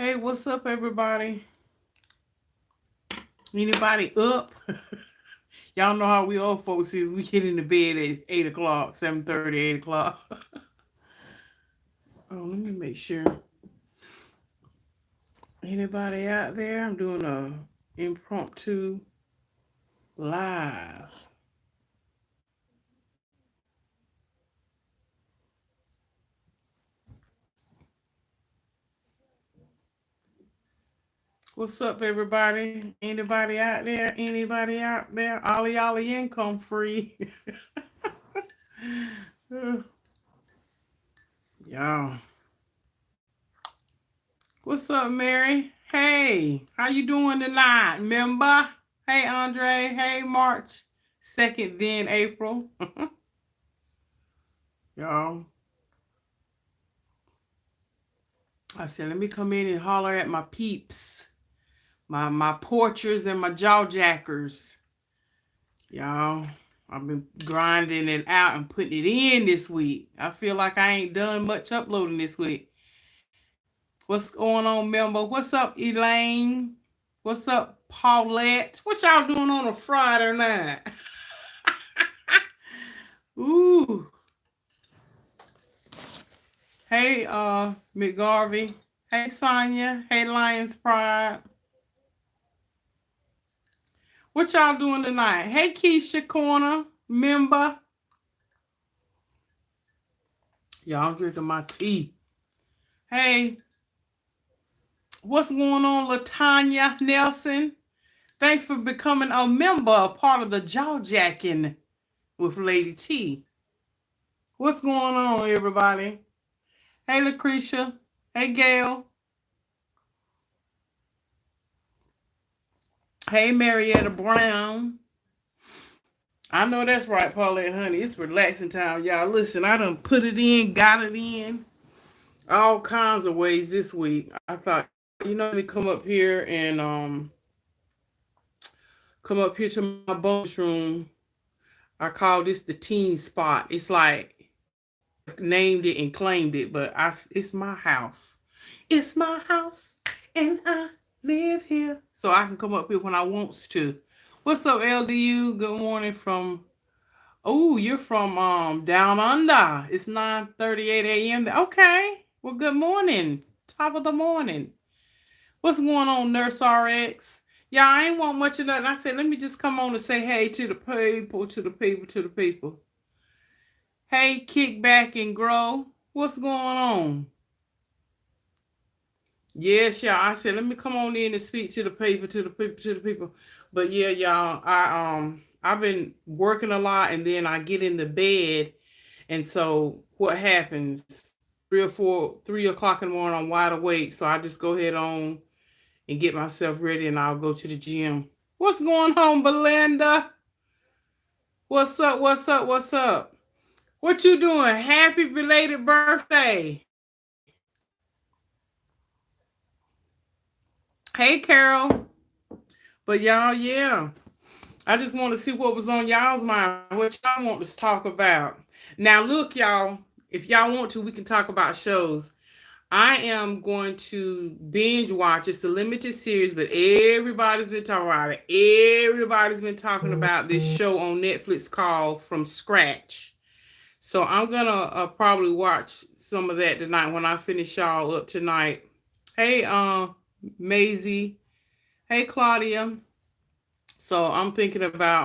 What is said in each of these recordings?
Hey, what's up, everybody? Anybody up? Y'all know how we old folks is. We get in the bed at 8 o'clock, 7:30, 8 o'clock. Oh, let me make sure. Anybody out there? I'm doing a impromptu live. What's up, everybody? Anybody out there? Anybody out there? Ollie Ollie income free. Y'all. What's up, Mary? Hey, how you doing tonight, member? Hey, Andre. Hey, March 2nd, then April. Y'all. I said, let me come in and holler at my peeps, my porchers and my jaw jackers. Y'all, I've been grinding it out and putting it in this week. I feel like I ain't done much uploading this week. What's going on, member? What's up, Elaine? What's up, Paulette? What y'all doing on a Friday night? Ooh. Hey, McGarvey. Hey, Sonya. Hey, Lions Pride. What y'all doing tonight? Hey, Keisha Corner, member. Y'all drinking my tea. Hey, what's going on, LaTonya Nelson? Thanks for becoming a member, a part of the Jaw Jacking with Lady T. What's going on, everybody? Hey, Lucretia. Hey, Gail. Hey, Marietta Brown. I know that's right, Paulette, honey. It's relaxing time, y'all. Listen, I done put it in, got it in, all kinds of ways this week. I thought, let me come up here and come up here to my bonus room. I call this the teen spot. It's like named it and claimed it, but it's my house. It's my house, and I live here. So I can come up here when I wants to. What's up, LDU? Good morning from... Oh, you're from down under. It's 9:38 a.m. Okay. Well, good morning. Top of the morning. What's going on, Nurse RX? Yeah, I ain't want much of nothing. I said, let me just come on and say hey to the people, to the people, to the people. Hey, kick back and grow. What's going on? Yes, y'all. I said, let me come on in and speak to the people, to the people, to the people. But yeah, y'all, I've been working a lot, and then I get in the bed, and so what happens? 3 o'clock in the morning, I'm wide awake, so I just go ahead on and get myself ready, and I'll go to the gym. What's going on, Belinda? What's up? What's up? What's up? What you doing? Happy belated birthday. Hey, Carol. But y'all, yeah. I just want to see what was on y'all's mind, what y'all want to talk about. Now, look, y'all, if y'all want to, we can talk about shows. I am going to binge watch. It's a limited series, but everybody's been talking about it. Everybody's been talking about this show on Netflix called From Scratch. So I'm going to probably watch some of that tonight when I finish y'all up tonight. Hey, Maisie. Hey, Claudia. So I'm thinking about,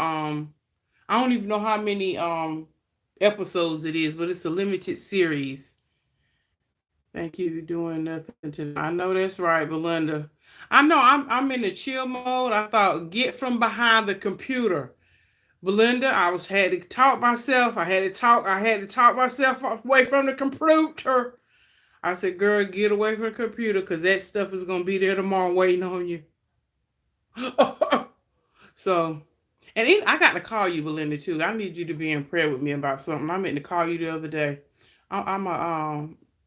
I don't even know how many episodes it is, but it's a limited series. Thank you for doing nothing tonight. I know that's right, Belinda. I know I'm in the chill mode. I thought get from behind the computer. Belinda, had to talk myself. I had to talk myself away from the computer. I said, girl, get away from the computer because that stuff is gonna be there tomorrow waiting on you. So, and I got to call you, Belinda, too. I need you to be in prayer with me about something. I meant to call you the other day.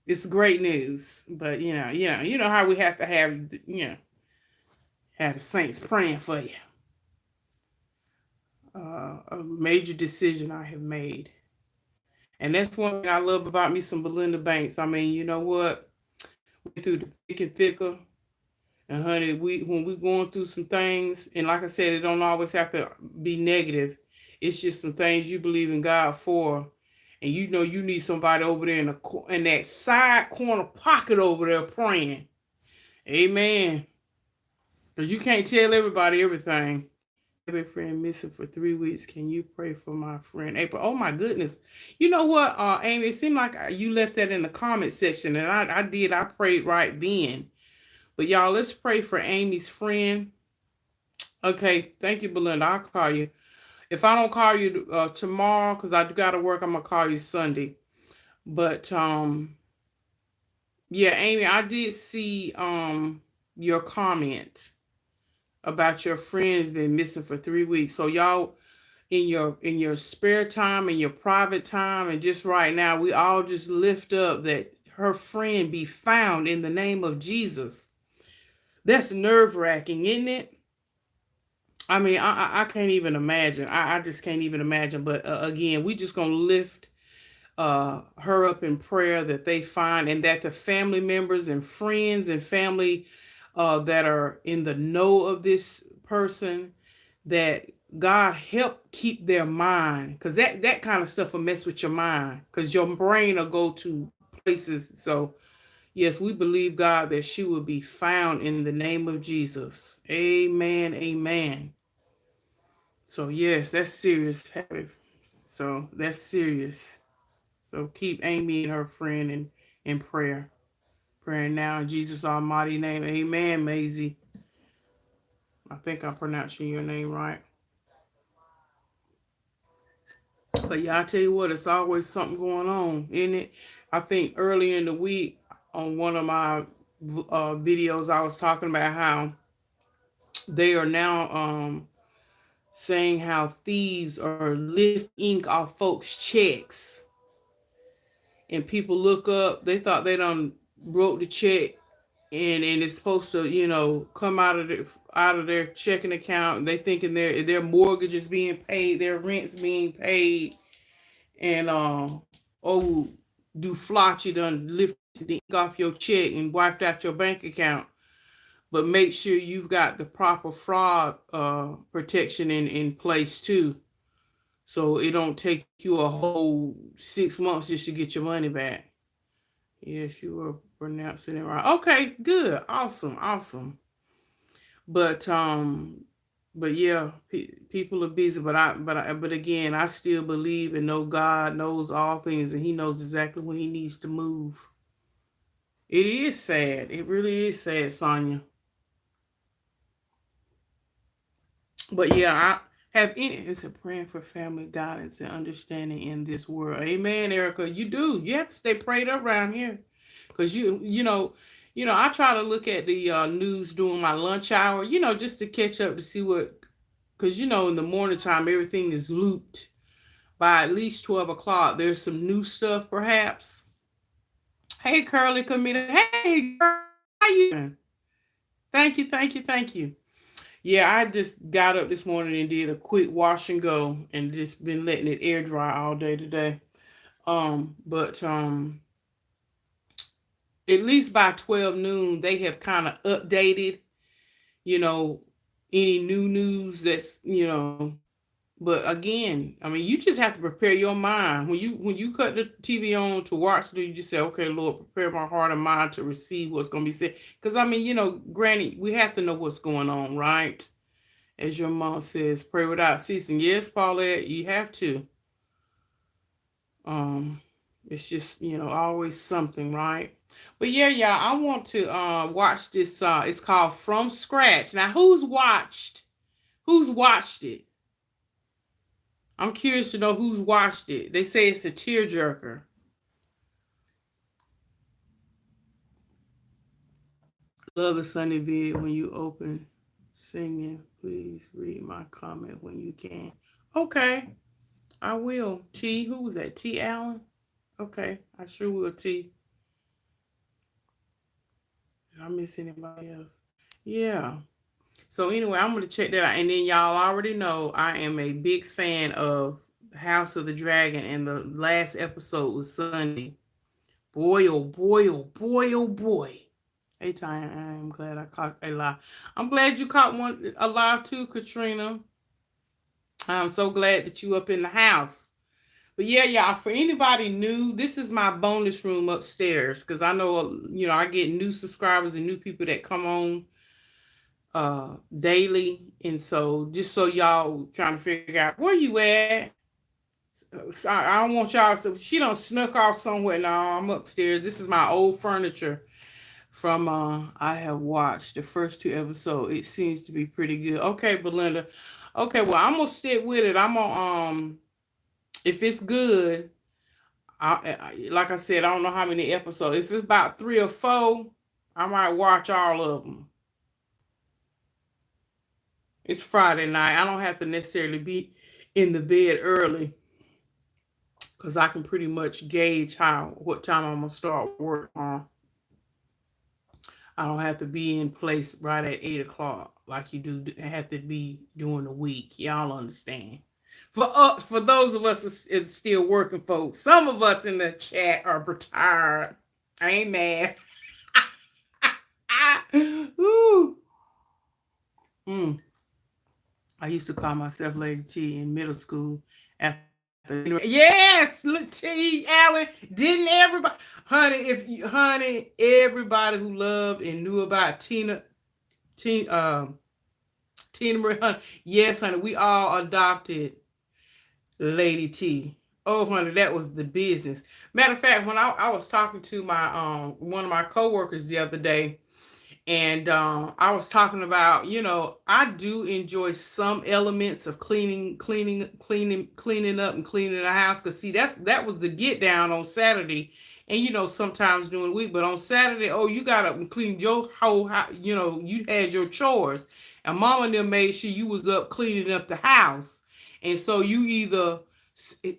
It's great news, but you know how we have to have the saints praying for you. A major decision I have made, and that's one thing I love about me some Belinda Banks. I mean, you know what? We through the thick and thicker. And honey, when we going through some things, and like I said, it don't always have to be negative. It's just some things you believe in God for, and you know you need somebody over there in that side corner pocket over there praying. Amen. Because you can't tell everybody everything. I have a friend missing for 3 weeks. Can you pray for my friend April? Oh my goodness. You know what, Amy? It seemed like you left that in the comment section, and I did. I prayed right then. But y'all, let's pray for Amy's friend. Okay, thank you, Belinda. I'll call you. If I don't call you tomorrow, because I got to work, I'm gonna call you Sunday. But yeah, Amy, I did see your comment about your friend's been missing for 3 weeks. So y'all, in your spare time, in your private time, and just right now, we all just lift up that her friend be found in the name of Jesus. That's nerve-wracking, isn't it? I mean, I can't even imagine. I just can't even imagine. But again, we just gonna lift her up in prayer that they find, and that the family members and friends and family that are in the know of this person, that God help keep their mind, because that kind of stuff will mess with your mind, because your brain will go to places. So yes, we believe, God, that she will be found in the name of Jesus. Amen. Amen. So yes, that's serious. So that's serious. So keep Amy and her friend in prayer. Praying now in Jesus' almighty name. Amen, Maisie. I think I'm pronouncing your name right. But yeah, I tell you what, it's always something going on, isn't it? I think earlier in the week on one of my videos, I was talking about how they are now saying how thieves are lifting ink off folks' checks. And people look up, they thought they done wrote the check, and it's supposed to, come out of their checking account. They thinking their mortgage is being paid, their rent's being paid, and oh, do flotch, you done lifted the ink off your check and wiped out your bank account. But make sure you've got the proper fraud protection in place too, so it don't take you a whole 6 months just to get your money back. Yes, you were pronouncing it right. Okay, good, awesome. But yeah, people are busy. But again, I still believe and know God knows all things, and He knows exactly when He needs to move. It is sad. It really is sad, Sonya. But yeah, I have it's a praying for family guidance and understanding in this world. Amen, Erica. You do. You have to stay prayed up around here, because I try to look at the news during my lunch hour. Just to catch up to see what, because in the morning time everything is looped. By at least 12 o'clock, there's some new stuff, perhaps. Hey, Curly, come in. Hey, girl, how you doing? Thank you. Yeah, I just got up this morning and did a quick wash and go, and just been letting it air dry all day today. But at least by 12 noon, they have kind of updated, you know, any new news that's. But again, I mean, you just have to prepare your mind. When you cut the TV on to watch, you just say, okay, Lord, prepare my heart and mind to receive what's going to be said. Because I mean, granny, we have to know what's going on, right? As your mom says, pray without ceasing. Yes, Paulette, you have to. Um, it's just, always something, right? But yeah, I want to watch this. It's called From Scratch. Now, who's watched it? I'm curious to know who's watched it. They say it's a tearjerker. Love the Sunday vid when you open singing. Please read my comment when you can. Okay, I will. T, who was that? T Allen? Okay, I sure will, T. Did I miss anybody else? Yeah. So anyway, I'm going to check that out. And then y'all already know I am a big fan of House of the Dragon, and the last episode was Sunday. Boy, oh boy, oh boy, oh boy. Hey, Tonya, I'm glad I caught a lie. I'm glad you caught one alive too, Katrina. I'm so glad that you up in the house. But yeah, y'all, for anybody new, this is my bonus room upstairs because I know, I get new subscribers and new people that come on daily. And so just so y'all trying to figure out where you at. So I don't want y'all, so she don't snuck off somewhere. No, I'm upstairs. This is my old furniture from I have watched the first 2 episodes. It seems to be pretty good. Okay, Belinda. Okay, well, I'm gonna stick with it. I'm gonna if it's good, like I said, I don't know how many episodes. If it's about 3 or 4, I might watch all of them. It's Friday night. I don't have to necessarily be in the bed early because I can pretty much gauge what time I'm gonna start work on. I don't have to be in place right at 8 o'clock like you do. I have to be during the week. Y'all understand? For those of us that's still working, folks, some of us in the chat are retired. I ain't mad. Ooh. I used to call myself Lady T in middle school. After yes, T. Allen, didn't everybody, honey, everybody who loved and knew about Tina Marie, honey, yes, honey, we all adopted Lady T. Oh, honey, that was the business. Matter of fact, when I was talking to my one of my coworkers the other day, and I was talking about, I do enjoy some elements of cleaning up and cleaning the house. Cause see, that was the get down on Saturday, and sometimes during the week, but on Saturday, oh, you gotta clean your whole house. You had your chores, and Mama and them made sure you was up cleaning up the house, and so you either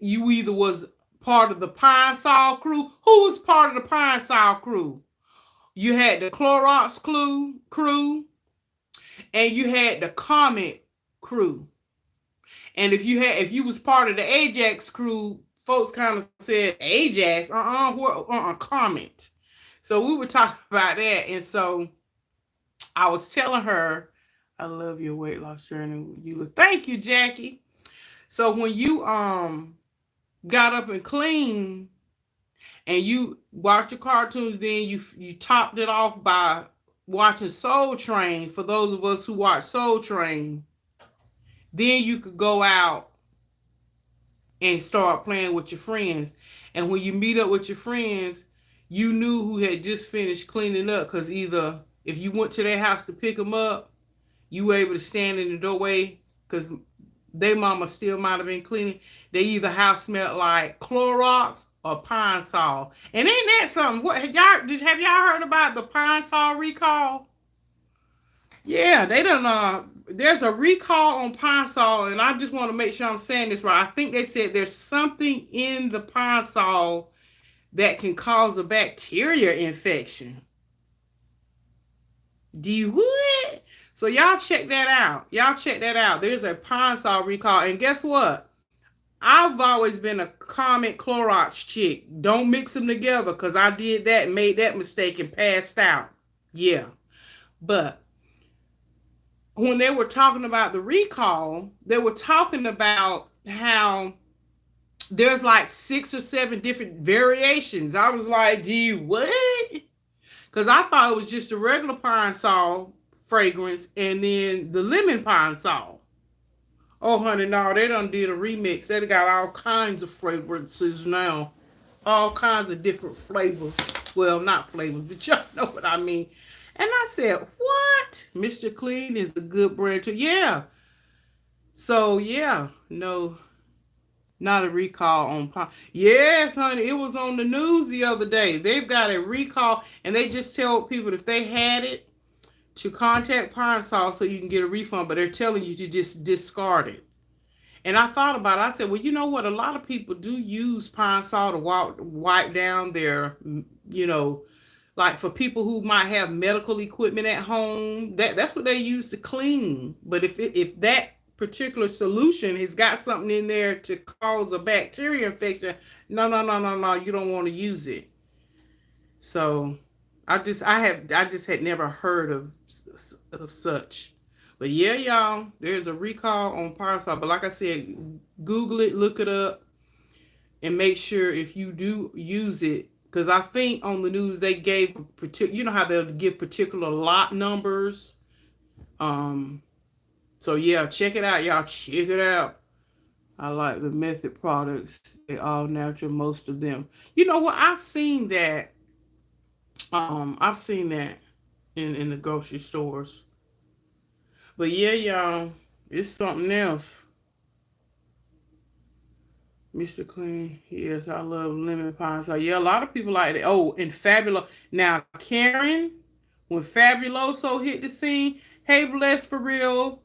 was part of the Pine Sol crew. Who was part of the Pine Sol crew? You had the Clorox crew, and you had the Comet crew. And if you was part of the Ajax crew, folks kind of said Ajax, Comet. So we were talking about that, and so I was telling her, I love your weight loss journey. Thank you, Jackie. So when you got up and cleaned, and you watch your cartoons, then you topped it off by watching Soul Train. For those of us who watch Soul Train, then you could go out and start playing with your friends. And when you meet up with your friends, you knew who had just finished cleaning up, because either if you went to their house to pick them up, you were able to stand in the doorway because their mama still might have been cleaning. They either house smelled like Clorox or Pine Sol. And ain't that something? What have y'all heard about the Pine Sol recall? Yeah, they don't there's a recall on Pine Sol, and I just want to make sure I'm saying this right. I think they said there's something in the Pine Sol that can cause a bacteria infection. Do you would? So y'all check that out. There's a Pine Sol recall, and guess what? I've always been a Comet Clorox chick. Don't mix them together, because I did that and made that mistake and passed out. Yeah. But when they were talking about the recall, they were talking about how there's like 6 or 7 different variations. I was like, gee, what? Because I thought it was just a regular Pine Sol fragrance and then the lemon Pine Sol. Oh, honey, no, they done did a remix. They got all kinds of fragrances now. All kinds of different flavors. Well, not flavors, but y'all know what I mean. And I said, what? Mr. Clean is a good brand too. Yeah. So, yeah, no, not a recall on Pine. Yes, honey, it was on the news the other day. They've got a recall, and they just tell people if they had it, to contact Pine Sol so you can get a refund, but they're telling you to just discard it. And I thought about it. I said, well, you know what? A lot of people do use Pine Sol to wipe down their, like for people who might have medical equipment at home. That's what they use to clean. But if that particular solution has got something in there to cause a bacteria infection, no, you don't want to use it. So I just had never heard of such. But yeah, y'all, there's a recall on Parasol. But like I said, Google it, look it up, and make sure if you do use it, because I think on the news they gave you know how they'll give particular lot numbers. So yeah, check it out, y'all. Check it out. I like the Method products. They all natural, most of them. You know what? I've seen that. I've seen that in the grocery stores. But yeah, y'all, it's something else. Mr. Clean, yes, I love lemon pie. So yeah, a lot of people like it. Oh, and Fabulous. Now, Karen, when Fabuloso hit the scene, hey, Bless for real,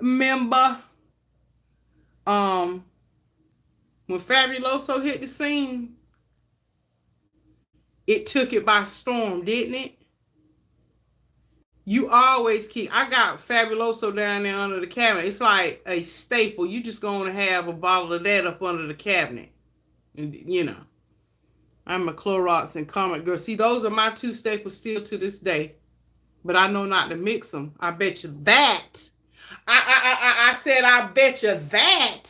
member. Um, when Fabuloso hit the scene, it took it by storm, didn't it? You always keep. I got Fabuloso down there under the cabinet. It's like a staple. You just gonna have a bottle of that up under the cabinet. And, you know, I'm a Clorox and Comet girl. See, those are my two staples still to this day. But I know not to mix them. I bet you that. I said I bet you that.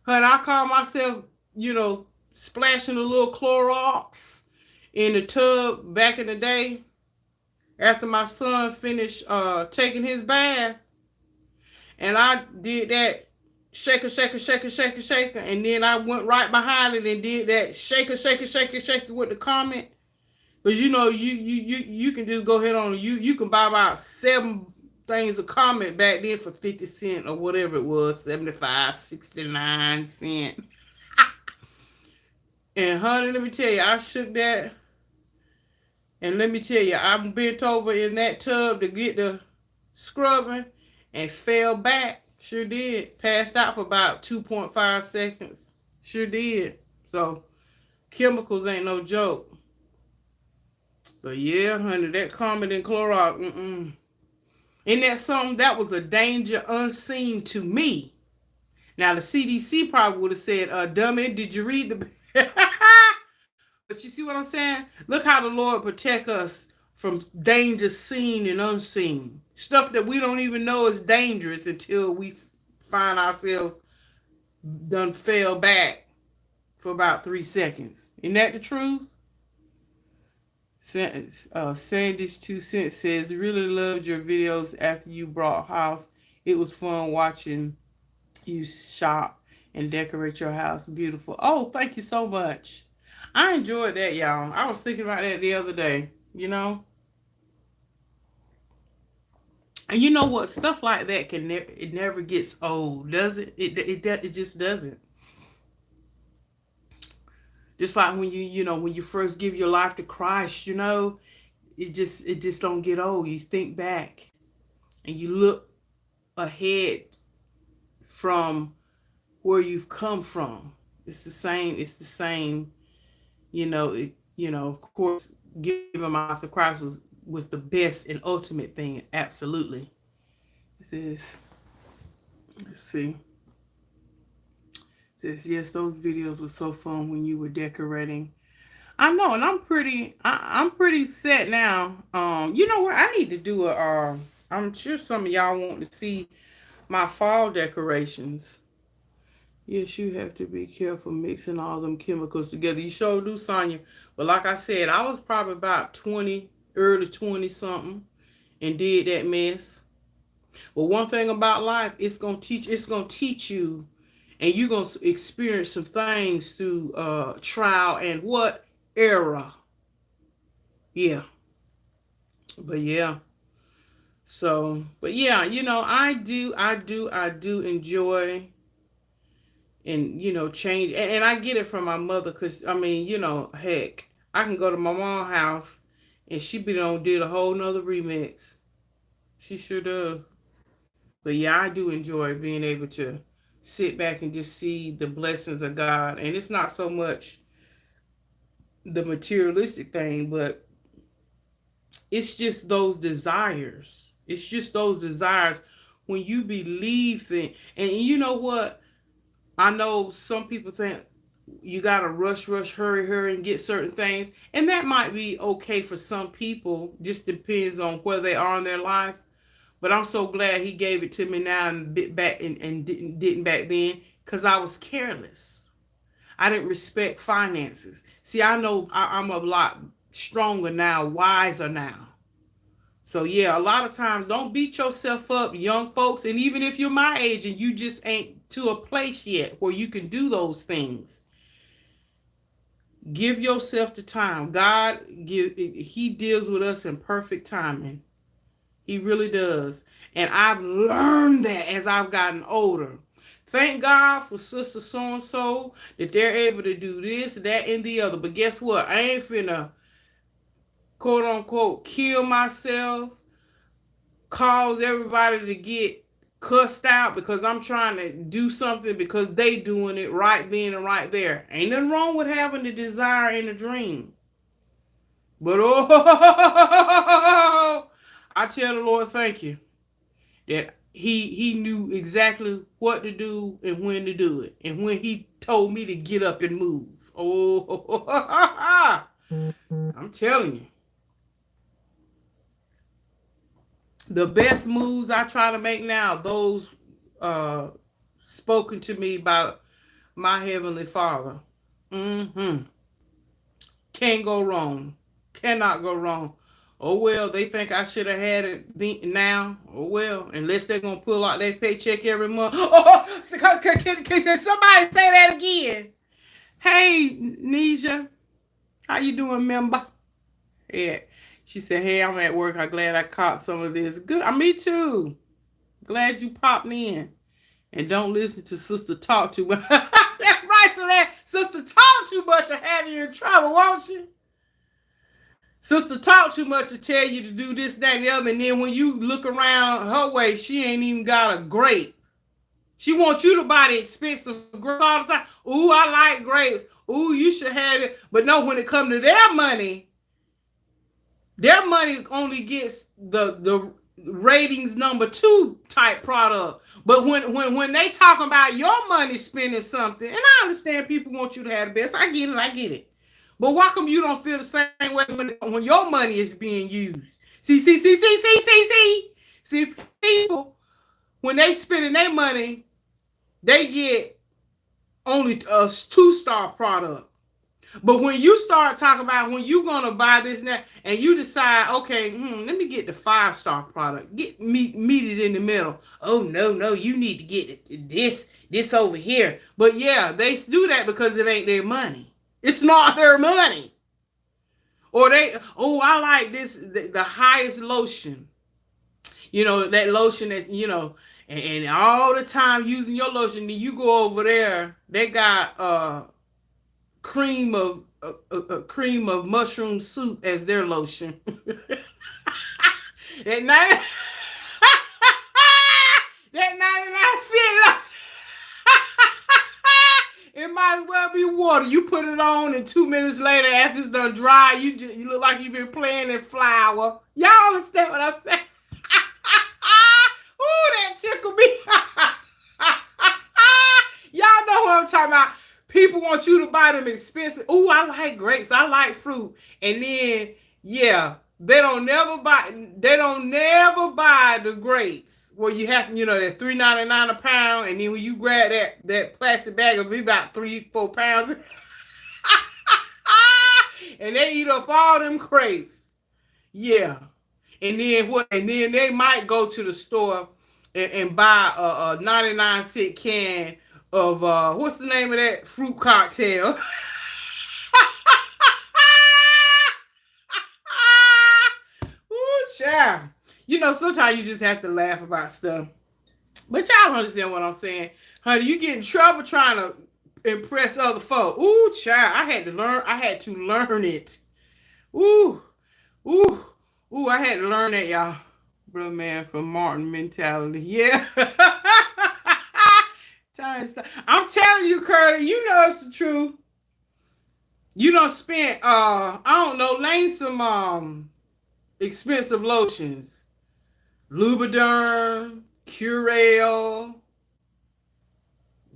Honey, I call myself, splashing a little Clorox in the tub back in the day. After my son finished taking his bath, and I did that shaker, shaker, shaker, shaker, shaker, and then I went right behind it and did that shaker, shaker, shaker, shaker with the comment. Because you can just go ahead on you can buy about 7 things of comment back then for 50 cents or whatever it was, 75, 69 cents. And honey, let me tell you, I shook that. And let me tell you, I bent over in that tub to get the scrubbing and fell back. Sure did. Passed out for about 2.5 seconds. Sure did. So, chemicals ain't no joke. But yeah, honey, that Comet and Clorox, And that something that was a danger unseen to me. Now, the CDC probably would have said, dummy, did you read the... But you see what I'm saying? Look how the Lord protect us from danger seen and unseen. Stuff that we don't even know is dangerous until we find ourselves done fell back for about 3 seconds. Isn't that the truth? Sandy's 2 cents says, really loved your videos after you brought house. It was fun watching you shop and decorate your house. Beautiful. Oh, thank you so much. I enjoyed that, y'all. I was thinking about that the other day, And you know what? Stuff like that it never gets old, does it? It just doesn't. Just like when when you first give your life to Christ, it just don't get old. You think back and you look ahead from where you've come from. It's the same. Of course, giving my life to Christ was the best and ultimate thing. Absolutely. Let's see. It says, yes, those videos were so fun when you were decorating. I know, and I'm pretty set now. You know what? I need to do I'm sure some of y'all want to see my fall decorations. Yes, you have to be careful mixing all them chemicals together. You sure do, Sonya. But like I said, I was probably about 20, early 20 something, and did that mess. But one thing about life, it's gonna teach you, and you're gonna experience some things through trial and what error. Yeah. But yeah. So, but yeah, I do enjoy and change, and I get it from my mother, because heck, I can go to my mom's house and she did a whole nother remix. She sure does. But yeah, I do enjoy being able to sit back and just see the blessings of God. And it's not so much the materialistic thing, but it's just those desires. It's just those desires when you believe in. And you know what? I know some people think, you gotta rush, hurry, and get certain things, and that might be okay for some people. Just depends on where they are in their life. But I'm so glad he gave it to me now and bit back and didn't back then, because I was careless. I didn't respect finances. See, I know I'm a lot stronger now, wiser now. So yeah, a lot of times don't beat yourself up, young folks, and even if you're my age and you just ain't to a place yet where you can do those things, give yourself the time. He deals with us in perfect timing. He really does. And I've learned that as I've gotten older. Thank God for Sister So-and-so that they're able to do this, that, and the other. But guess what? I ain't finna, quote unquote, kill myself, cause everybody to get cussed out because I'm trying to do something because they doing it right then and right there. Ain't nothing wrong with having the desire and the dream. But I tell the Lord thank you that he knew exactly what to do and when to do it. And when he told me to get up and move. I'm telling you. The best moves I try to make now, those spoken to me by my Heavenly Father. Can't go wrong. Cannot go wrong. Oh, well, they think I should have had it now. Oh, well, unless they're going to pull out their paycheck every month. Oh, can somebody say that again? Hey, Nisha. How you doing, member? Yeah. She said, hey, I'm at work. I'm glad I caught some of this. Good. Me too. Glad you popped in. And don't listen to Sister talk too much. That's right, so that Sister talk too much will have you in trouble, won't she? Sister talk too much to tell you to do this, that, and the other. And then when you look around her way, she ain't even got a grape. She wants you to buy the expensive grapes all the time. Ooh, I like grapes. Ooh, you should have it. But no, when it comes to their money only gets the ratings number 2 type product. But when they talking about your money spending something, and I understand people want you to have the best. I get it. But why come you don't feel the same way when your money is being used? See, people, when they spending their money, they get only a 2-star product. But when you start talking about when you're going to buy this and that, and you decide, okay, let me get the 5-star product. Meet it in the middle. Oh, no, you need to get this over here. But yeah, they do that because it ain't their money. It's not their money. Or I like this, the highest lotion. You know, that lotion that's, and all the time using your lotion, then you go over there, they got cream of mushroom soup as their lotion. That 99 cent it might as well be water. You put it on, and 2 minutes later, after it's done dry, you look like you've been playing in flour. Y'all understand what I'm saying? Ooh, that tickled me. Y'all know what I'm talking about. People want you to buy them expensive. Ooh, I like grapes. I like fruit. And then, yeah, they don't never buy the grapes. Well, you have to, that $3.99 a pound, and then when you grab that plastic bag, it'll be about 3-4 pounds. And they eat up all them grapes. Yeah. And then they might go to the store and buy a 99-cent can of what's the name of that fruit cocktail? Ooh, child. Sometimes you just have to laugh about stuff. But y'all understand what I'm saying. Honey, you get in trouble trying to impress other folk. Ooh, child. I had to learn it. Ooh, I had to learn that, y'all. Brother man from Martin mentality. Yeah. I'm telling you, Curly, it's the truth. You done spent, I don't know, name some expensive lotions. Lubriderm, Curel,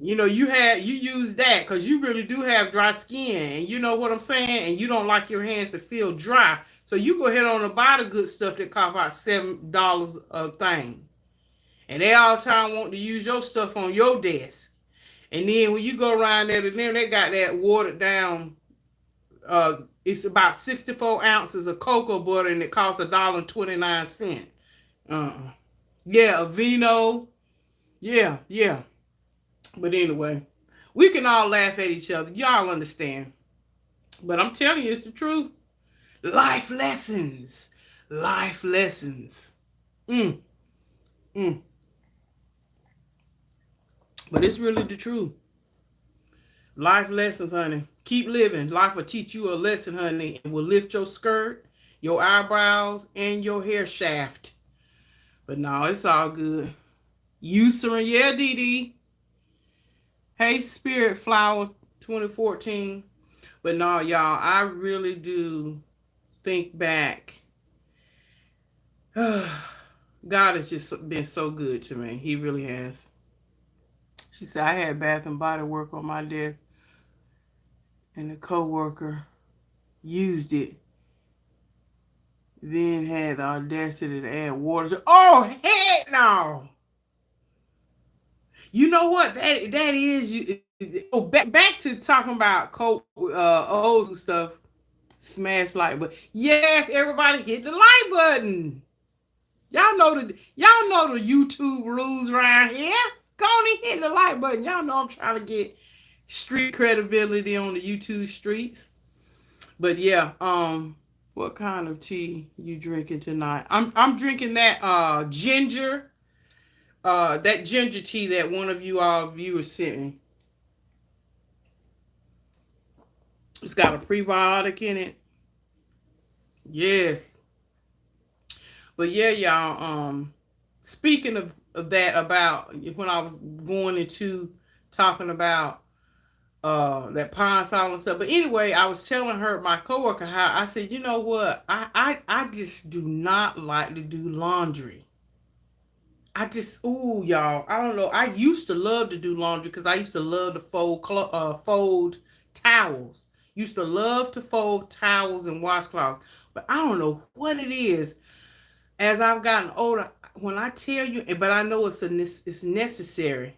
you know, you use that because you really do have dry skin, and you know what I'm saying, and you don't like your hands to feel dry. So you go ahead on and buy the good stuff that cost about $7 a thing, and they all time want to use your stuff on your desk. And then when you go around there, then they got that watered down. It's about 64 ounces of cocoa butter, and it costs $1.29. Yeah, a vino. Yeah, yeah. But anyway, we can all laugh at each other. Y'all understand. But I'm telling you, it's the truth. Life lessons. Life lessons. Mm, mm. But it's really the truth. Life lessons, honey. Keep living. Life will teach you a lesson, honey. It will lift your skirt, your eyebrows, and your hair shaft. But no, it's all good. You surrender. Yeah, Dee Dee. Hey, Spirit Flower 2014. But no, y'all, I really do think back. God has just been so good to me. He really has. She said, I had Bath and Body Work on my desk, and the coworker used it. Then had the audacity to add water. Oh, heck no! You know what? That is you. Oh, back to talking about old stuff. Smash like button. Yes, everybody hit the like button. Y'all know the YouTube rules around here. Go on and hit the like button. Y'all know I'm trying to get street credibility on the YouTube streets. But yeah, what kind of tea you drinking tonight? I'm drinking that ginger. That ginger tea that one of you all viewers sent me. It's got a prebiotic in it. Yes. But yeah, y'all, speaking of that, about when I was going into talking about that pine sol and stuff. But anyway, I was telling her, my coworker, how I said, you know what? I just do not like to do laundry. Y'all, I don't know. I used to love to do laundry because I used to love to fold towels. Used to love to fold towels and washcloths. But I don't know what it is. As I've gotten older, when I tell you, but I know it's necessary.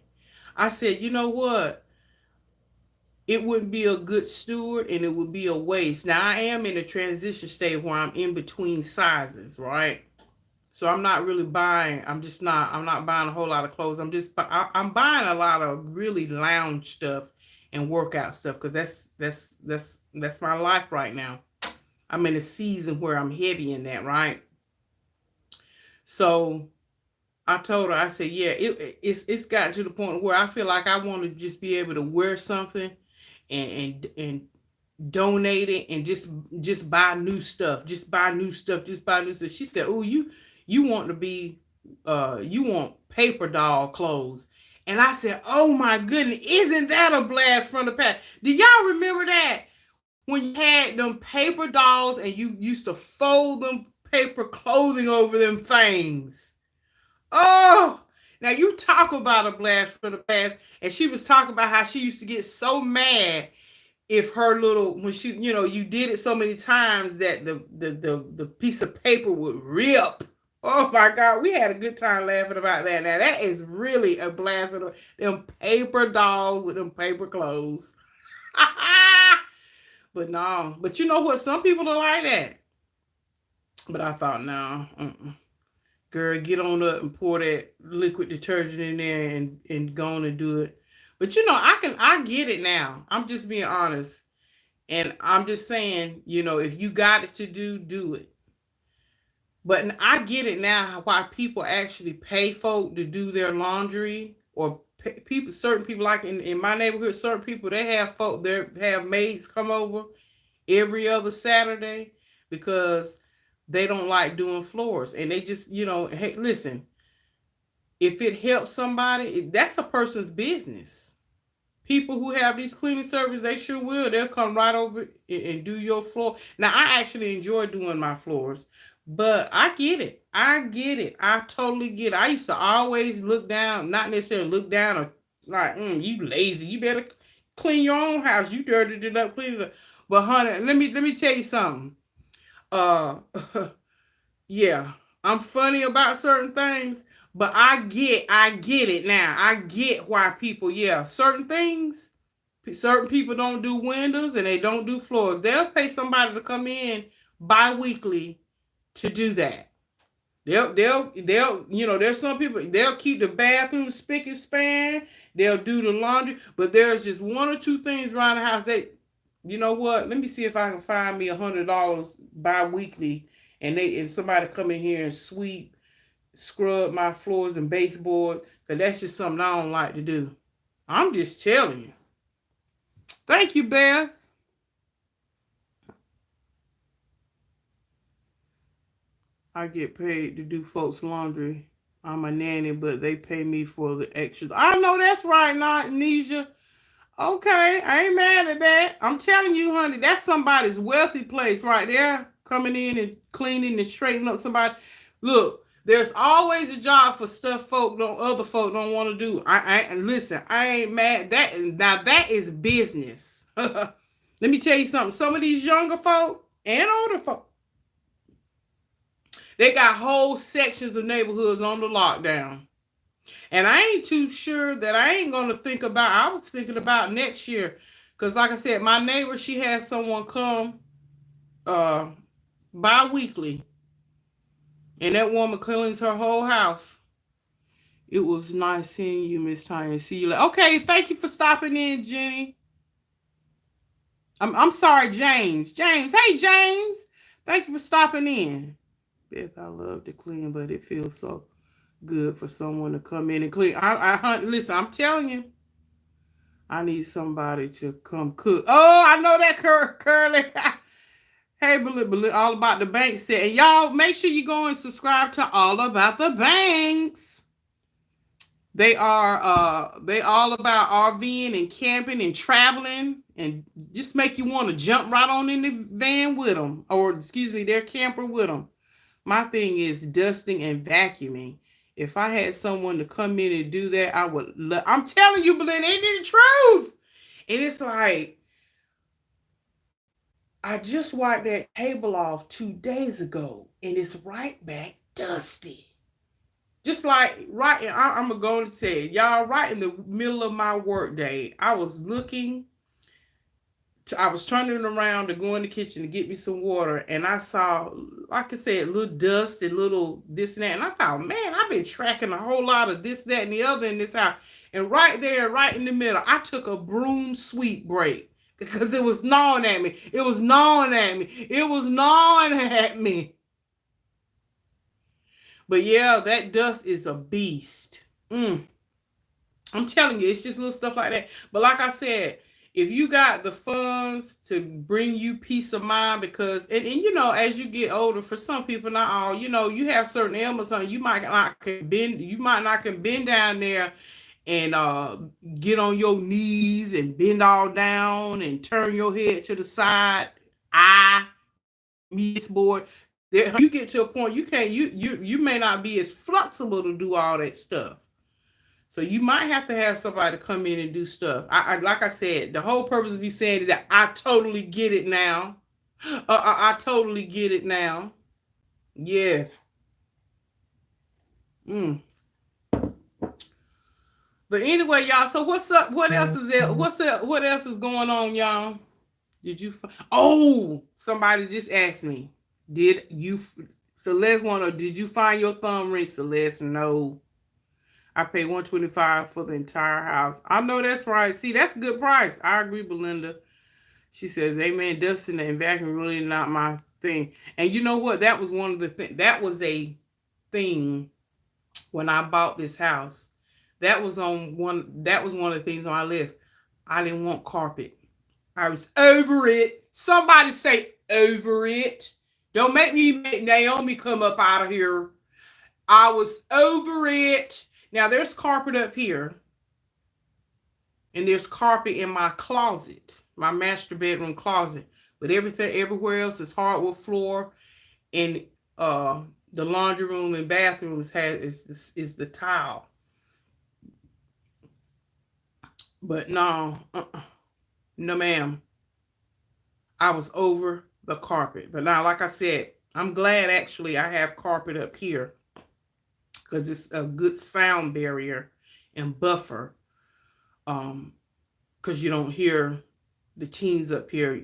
I said, you know what? It wouldn't be a good steward, and it would be a waste. Now, I am in a transition state where I'm in between sizes, right? So I'm not really buying. I'm not buying a whole lot of clothes. I'm buying a lot of really lounge stuff and workout stuff because that's my life right now. I'm in a season where I'm heavy in that, right? So I told her, I said, yeah, it's gotten to the point where I feel like I want to just be able to wear something and donate it and just buy new stuff. Just buy new stuff. She said, oh, you want to be you want paper doll clothes. And I said, oh my goodness, isn't that a blast from the past? Do y'all remember that? When you had them paper dolls and you used to fold them paper clothing over them things. Oh, now you talk about a blast from the past. And she was talking about how she used to get so mad if her when she, you did it so many times that the piece of paper would rip. Oh my God, we had a good time laughing about that. Now that is really a blast for them paper dolls with them paper clothes. But no, but you know what? Some people are like that. But I thought, no, girl, get on up and pour that liquid detergent in there and go on and do it. But I get it now. I'm just being honest. And I'm just saying, if you got it to do it. But I get it now why people actually pay folk to do their laundry, or certain people, like in my neighborhood, certain people, they have maids come over every other Saturday because they don't like doing floors. And they just, hey, listen, if it helps somebody, that's a person's business. People who have these cleaning services, they sure will. They'll come right over and do your floor. Now, I actually enjoy doing my floors, but I get it. I totally get it. I used to always look down, not necessarily look down or, like, you lazy. You better clean your own house. You dirtied it up, clean it up. But honey, let me tell you something. Uh, yeah, I'm funny about certain things, but I get it now. I get why people, certain things. Certain people don't do windows and they don't do floors. They'll pay somebody to come in bi-weekly to do that. They'll there's some people, they'll keep the bathroom spick and span, they'll do the laundry, but there's just one or two things around the house that, you know what, let me see if I can find me $100 bi-weekly, and somebody come in here and sweep, scrub my floors and baseboard, because that's just something I don't like to do. I'm just telling you. Thank you, Beth. I get paid to do folks' laundry. I'm a nanny, but they pay me for the extras. I know that's right, not Nisha. Okay, I ain't mad at that. I'm telling you, honey, that's somebody's wealthy place right there. Coming in and cleaning and straightening up somebody. Look, there's always a job for stuff other folk don't want to do. Listen, I ain't mad. Now that is business. Let me tell you something. Some of these younger folk and older folk, they got whole sections of neighborhoods on the lockdown. And I ain't too sure that I ain't going to think about, I was thinking about next year. Because like I said, my neighbor, she has someone come bi-weekly. And that woman cleans her whole house. It was nice seeing you, Miss Tonya. See you later. Okay, thank you for stopping in, Jenny. I'm sorry, James. Hey, James. Thank you for stopping in. Beth, I love to clean, but it feels so good for someone to come in and clean. Listen, I'm telling you, I need somebody to come cook. Oh, I know that Curly. Hey, all about the banks set. And y'all, make sure you go and subscribe to All About the Banks. They are all about RVing and camping and traveling, and just make you want to jump right on in the van with them, or excuse me, their camper with them. My thing is dusting and vacuuming. If I had someone to come in and do that, I would I'm telling you, Belinda, ain't it the truth? And it's like, I just wiped that table off 2 days ago, and it's right back dusty. Just like, I'm going to tell you, y'all, right in the middle of my work day, I was turning around to go in the kitchen to get me some water, and I saw, like I said, little dust and little this and that, and I thought, man, I've been tracking a whole lot of this, that, and the other in this house. And right there, right in the middle, I took a broom sweep break because it was gnawing at me. It was gnawing at me. But yeah, that dust is a beast. I'm telling you, it's just little stuff like that. But like I said, if you got the funds to bring you peace of mind, because, and you know, as you get older, for some people, not all, you know, you have certain ailments on, you might not can bend down there and get on your knees and bend all down and turn your head to the side. Board. You get to a point you can't, you may not be as flexible to do all that stuff. So you might have to have somebody to come in and do stuff. I like I said, the whole purpose of me saying is that I totally get it now. I totally get it now. Yes. But anyway, y'all. So what's up? What else is there? What's up? What else is going on, y'all? Did you? Somebody just asked me. Did you? Celeste wanna? Did you find your thumb ring, Celeste? No. I paid $125 for the entire house. I know that's right. See, that's a good price. I agree, Belinda. She says, "Amen." Dusting and vacuuming really not my thing. And you know what? That was one of the things. That was a thing when I bought this house. That was one of the things on my list. I didn't want carpet. I was over it. Somebody say over it. Don't make Naomi come up out of here. I was over it. Now there's carpet up here. And there's carpet in my closet, my master bedroom closet. But everything everywhere else is hardwood floor. And the laundry room and bathrooms is the tile. But no, no, ma'am. I was over the carpet. But now, like I said, I'm glad actually I have carpet up here because it's a good sound barrier and buffer. Because you don't hear the teens up here.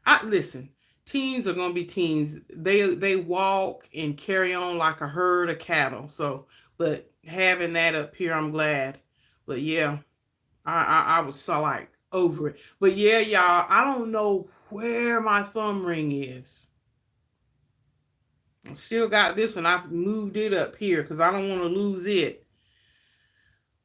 I listen. Teens are gonna be teens. They walk and carry on like a herd of cattle. So, but having that up here, I'm glad. But yeah, I was so like over it. But yeah, y'all, I don't know where my thumb ring is. I still got this one. I've moved it up here because I don't want to lose it.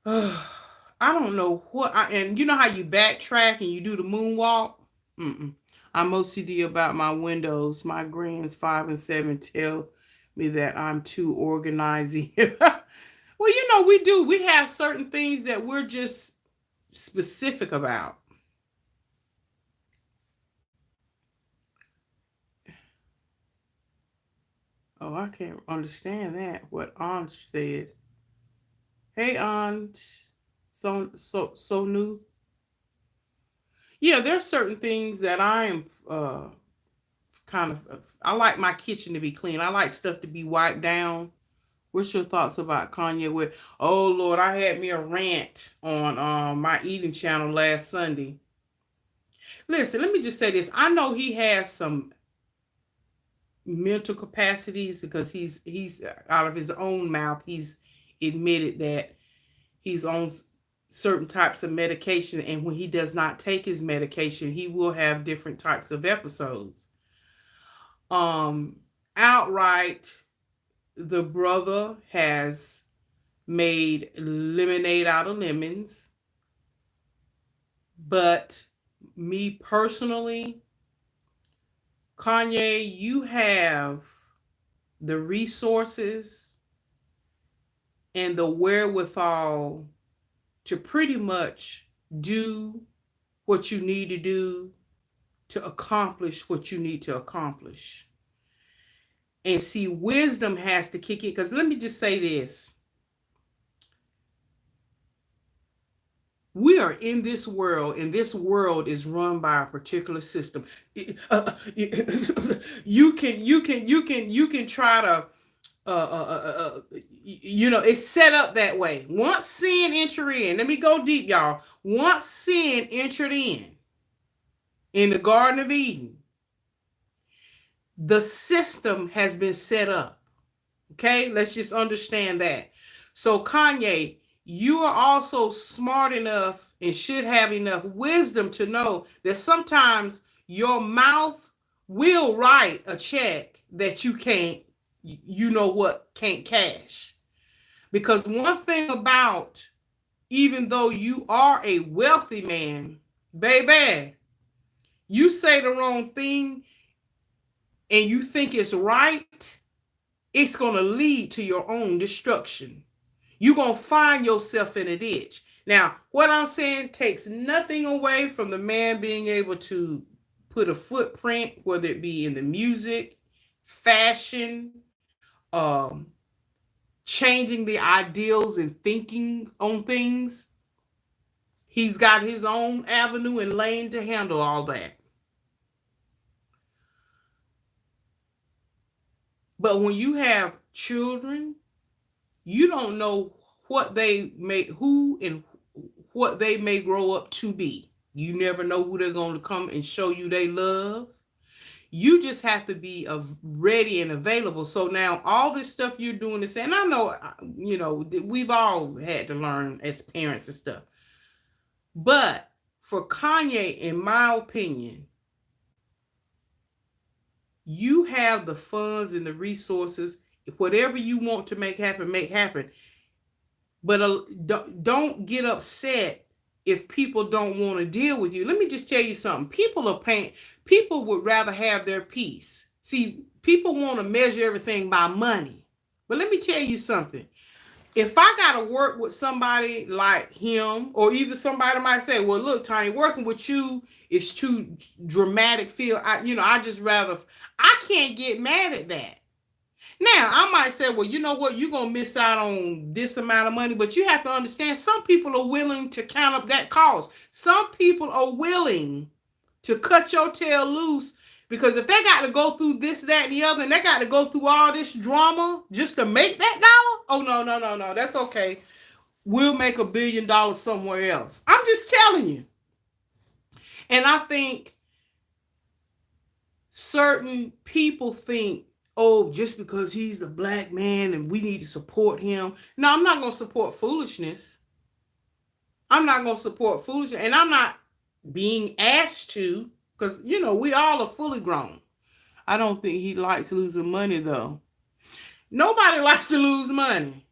I don't know what. And you know how you backtrack and you do the moonwalk? Mm-mm. I'm OCD about my windows. My grands 5 and 7 tell me that I'm too organizing. Well, we do. We have certain things that we're just specific about. Oh, I can't understand that. What Aunt said. Hey, Aunt. So new. Yeah, there's certain things that I am kind of. I like my kitchen to be clean. I like stuff to be wiped down. What's your thoughts about Kanye? With oh Lord, I had me a rant on my eating channel last Sunday. Listen, let me just say this. I know he has some mental capacities because he's out of his own mouth. He's admitted that he's on certain types of medication, and when he does not take his medication, he will have different types of episodes. Outright, the brother has made lemonade out of lemons, but me personally, Kanye, you have the resources and the wherewithal to pretty much do what you need to do to accomplish what you need to accomplish. And see, wisdom has to kick in. Because let me just say this. We are in this world, and this world is run by a particular system. You can try to it's set up that way. Once sin entered in, let me go deep, y'all. Once sin entered in the Garden of Eden, the system has been set up. Okay, let's just understand that. So Kanye, you are also smart enough and should have enough wisdom to know that sometimes your mouth will write a check that you can't, can't cash. Because one thing about, even though you are a wealthy man, baby, you say the wrong thing and you think it's right, it's going to lead to your own destruction. You're going to find yourself in a ditch. Now, what I'm saying takes nothing away from the man being able to put a footprint, whether it be in the music, fashion, changing the ideals and thinking on things. He's got his own avenue and lane to handle all that. But when you have children, you don't know what they may, who and what they may grow up to be. You never know who they're going to come and show you they love. You just have to be ready and available. So now all this stuff you're doing is saying, I know, we've all had to learn as parents and stuff. But for Kanye, in my opinion, you have the funds and the resources. Whatever you want to make happen. But don't get upset if people don't want to deal with you. Let me just tell you something. People would rather have their peace. See, people want to measure everything by money. But let me tell you something. If I got to work with somebody like him, or either somebody might say, well, look, Tonya, working with you is too dramatic feel. I just rather, I can't get mad at that. Now, I might say, well, you know what? You're going to miss out on this amount of money, but you have to understand some people are willing to count up that cost. Some people are willing to cut your tail loose because if they got to go through this, that, and the other, and they got to go through all this drama just to make that dollar, oh, no. That's okay. We'll make $1 billion somewhere else. I'm just telling you. And I think certain people think, oh, just because he's a black man and we need to support him. No, I'm not going to support foolishness. I'm not going to support foolishness. And I'm not being asked to, because, you know, we all are fully grown. I don't think he likes losing money, though. Nobody likes to lose money.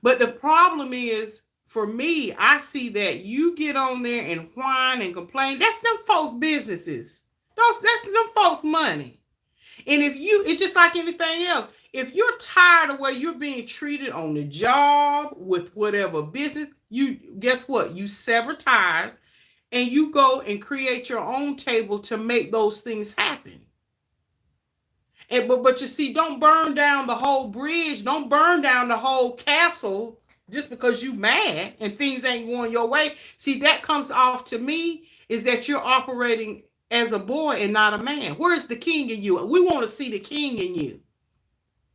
But the problem is, for me, I see that you get on there and whine and complain. That's them folks' businesses. That's them folks' money. And if it's just like anything else. If you're tired of where you're being treated on the job with whatever business, guess what? You sever ties and you go and create your own table to make those things happen. But you see, don't burn down the whole bridge. Don't burn down the whole castle just because you mad and things ain't going your way. See, that comes off to me is that you're operating as a boy and not a man. Where's the king in you? We want to see the king in you.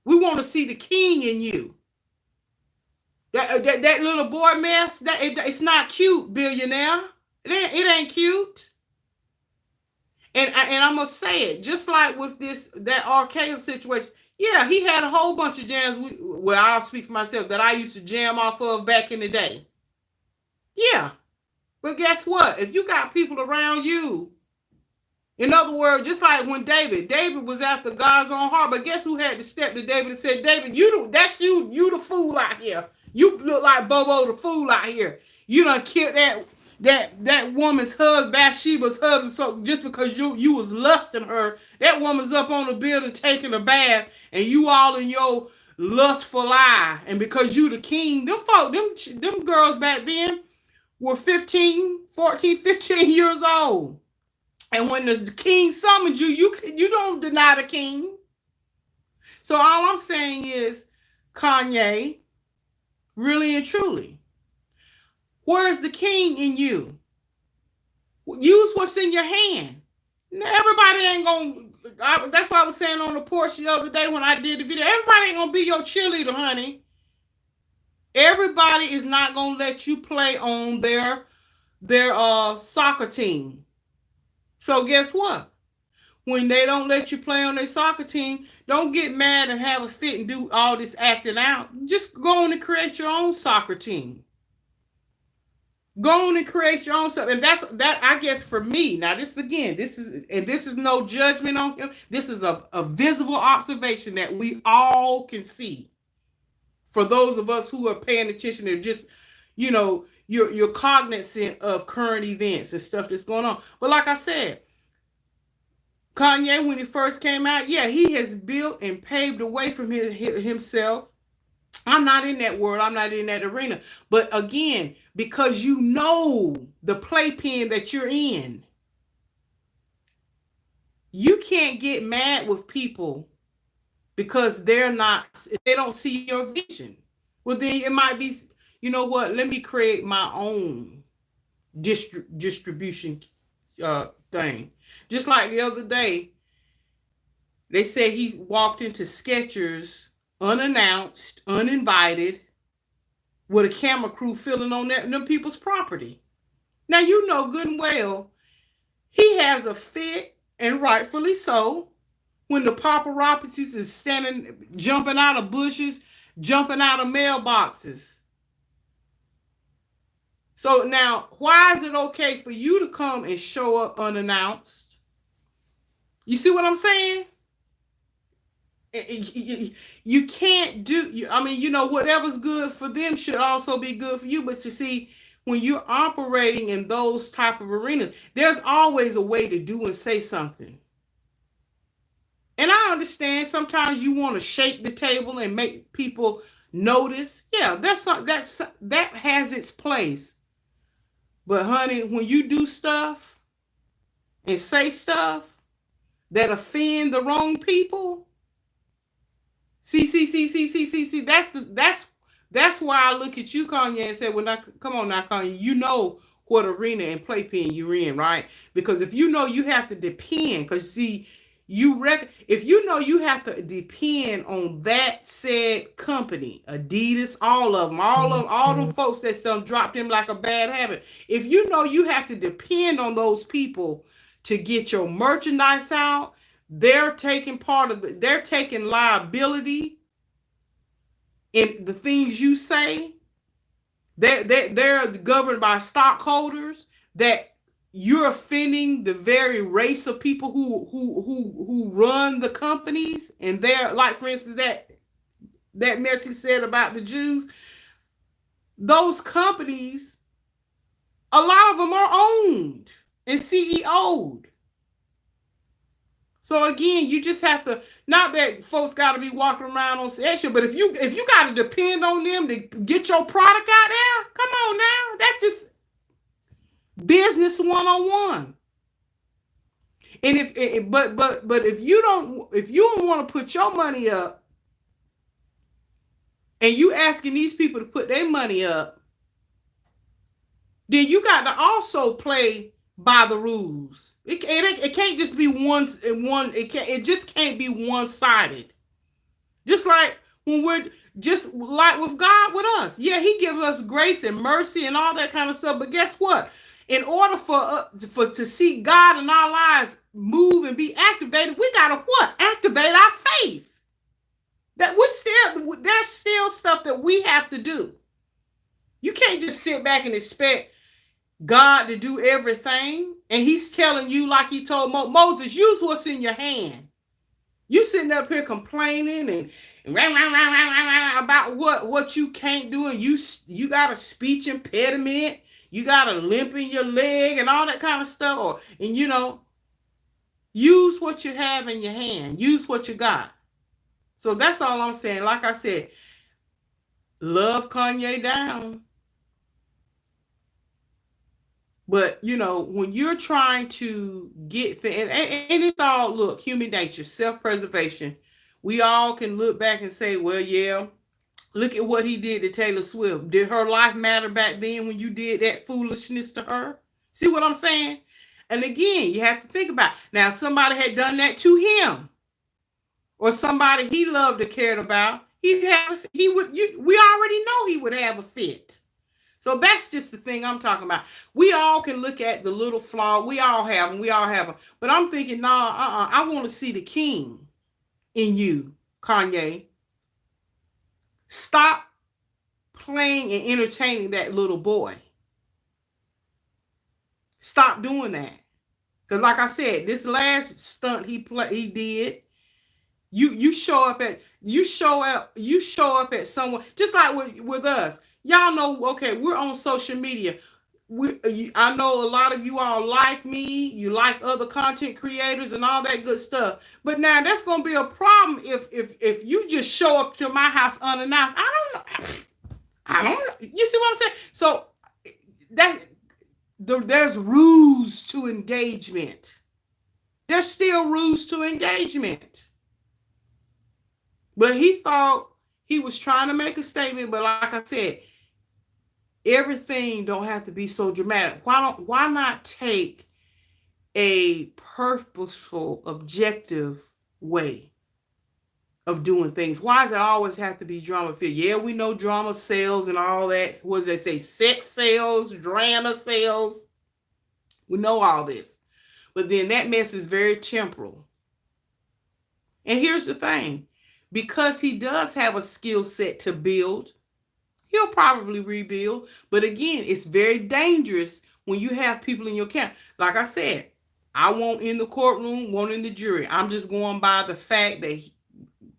We want to see the king in you. That little boy mess, it's not cute, billionaire. It ain't cute. And I'm going to say it, just like with that arcade situation. Yeah, he had a whole bunch of jams, I'll speak for myself, that I used to jam off of back in the day. Yeah. But guess what? If you got people around you, in other words, just like when David was after God's own heart, but guess who had to step to David and said, David, you the fool out here. You look like Bobo the fool out here. You done killed that woman's husband, Bathsheba's husband, so just because you was lusting her, that woman's up on the building taking a bath, and you all in your lustful eye, and because you the king, them girls back then were 14, 15 years old. And when the king summons you, you don't deny the king. So all I'm saying is, Kanye, really and truly, where's the king in you? Use what's in your hand. Everybody ain't going to, that's why I was saying on the porch the other day when I did the video, everybody ain't going to be your cheerleader, honey. Everybody is not going to let you play on their soccer team. So guess what? When they don't let you play on their soccer team, don't get mad and have a fit and do all this acting out. Just go on and create your own soccer team. Go on and create your own stuff. And that I guess for me. Now this is no judgment on him. This is a visible observation that we all can see. For those of us who are paying attention to just, you know, you're cognizant of current events and stuff that's going on. But like I said, Kanye, when he first came out, yeah, he has built and paved the way for himself. I'm not in that world. I'm not in that arena. But again, because you know the playpen that you're in, you can't get mad with people because they don't see your vision. Well, then it might be, you know what? Let me create my own distribution thing. Just like the other day, they said he walked into Skechers unannounced, uninvited, with a camera crew filling on them people's property. Now, you know good and well, he has a fit, and rightfully so, when the paparazzis is standing, jumping out of bushes, jumping out of mailboxes. So now, why is it okay for you to come and show up unannounced? You see what I'm saying? You can't do, I mean, you know, whatever's good for them should also be good for you. But you see, when you're operating in those type of arenas, there's always a way to do and say something. And I understand sometimes you want to shake the table and make people notice. Yeah, that has its place. But honey, when you do stuff and say stuff that offend the wrong people, See. That's why I look at you, Kanye, and say, "Well, now, come on, now, Kanye, you know what arena and playpen you're in, right? Because if you know you have to depend, because see, if you know you have to depend on that said company, Adidas, all them folks that done dropped them like a bad habit. If you know you have to depend on those people to get your merchandise out, they're taking they're taking liability in the things you say. They're governed by stockholders that you're offending the very race of people who run the companies, and they're like, for instance, that mess he said about the Jews. Those companies, a lot of them are owned and CEO'd. So again, you just have to, not that folks got to be walking around on session, but if you got to depend on them to get your product out there, come on now, that's just business 101. And if you don't want to put your money up, and you asking these people to put their money up, then you got to also play by the rules. It can't just be one. It just can't be one-sided. Just like just like with God with us. Yeah, He gives us grace and mercy and all that kind of stuff. But guess what? In order to see God in our lives move and be activated, we gotta what? Activate our faith. There's still stuff that we have to do. You can't just sit back and expect God to do everything. And He's telling you, like He told Moses, use what's in your hand. You sitting up here complaining and about what you can't do, and you got a speech impediment, you got a limp in your leg and all that kind of stuff. Use what you have in your hand. Use what you got. So that's all I'm saying. Like I said, love Kanye down. But, when you're trying to get things, and it's all, look, human nature, self-preservation. We all can look back and say, well, yeah, look at what he did to Taylor Swift. Did her life matter back then when you did that foolishness to her? See what I'm saying? And again, you have to think about, now, if somebody had done that to him, or somebody he loved or cared about, we already know he would have a fit. So that's just the thing I'm talking about. We all can look at the little flaw. We all have them. But I'm thinking, I want to see the king in you, Kanye. Stop playing and entertaining that little boy. Stop doing that. Because like I said, this last stunt he did, you show up at someone, just like with us. Y'all know, okay, we're on social media. I know a lot of you all like me. You like other content creators and all that good stuff. But now that's going to be a problem if you just show up to my house unannounced. I don't know. You see what I'm saying? So there's rules to engagement. There's still rules to engagement. But he thought he was trying to make a statement. But like I said, everything don't have to be so dramatic. Why not take a purposeful, objective way of doing things? Why does it always have to be drama filled? Yeah, we know drama sells and all that. What does they say? Sex sells, drama sells. We know all this. But then that mess is very temporal. And here's the thing. Because he does have a skill set to build, he'll probably rebuild. But again, it's very dangerous when you have people in your camp. Like I said, I won't in the courtroom, won't in the jury. I'm just going by the fact that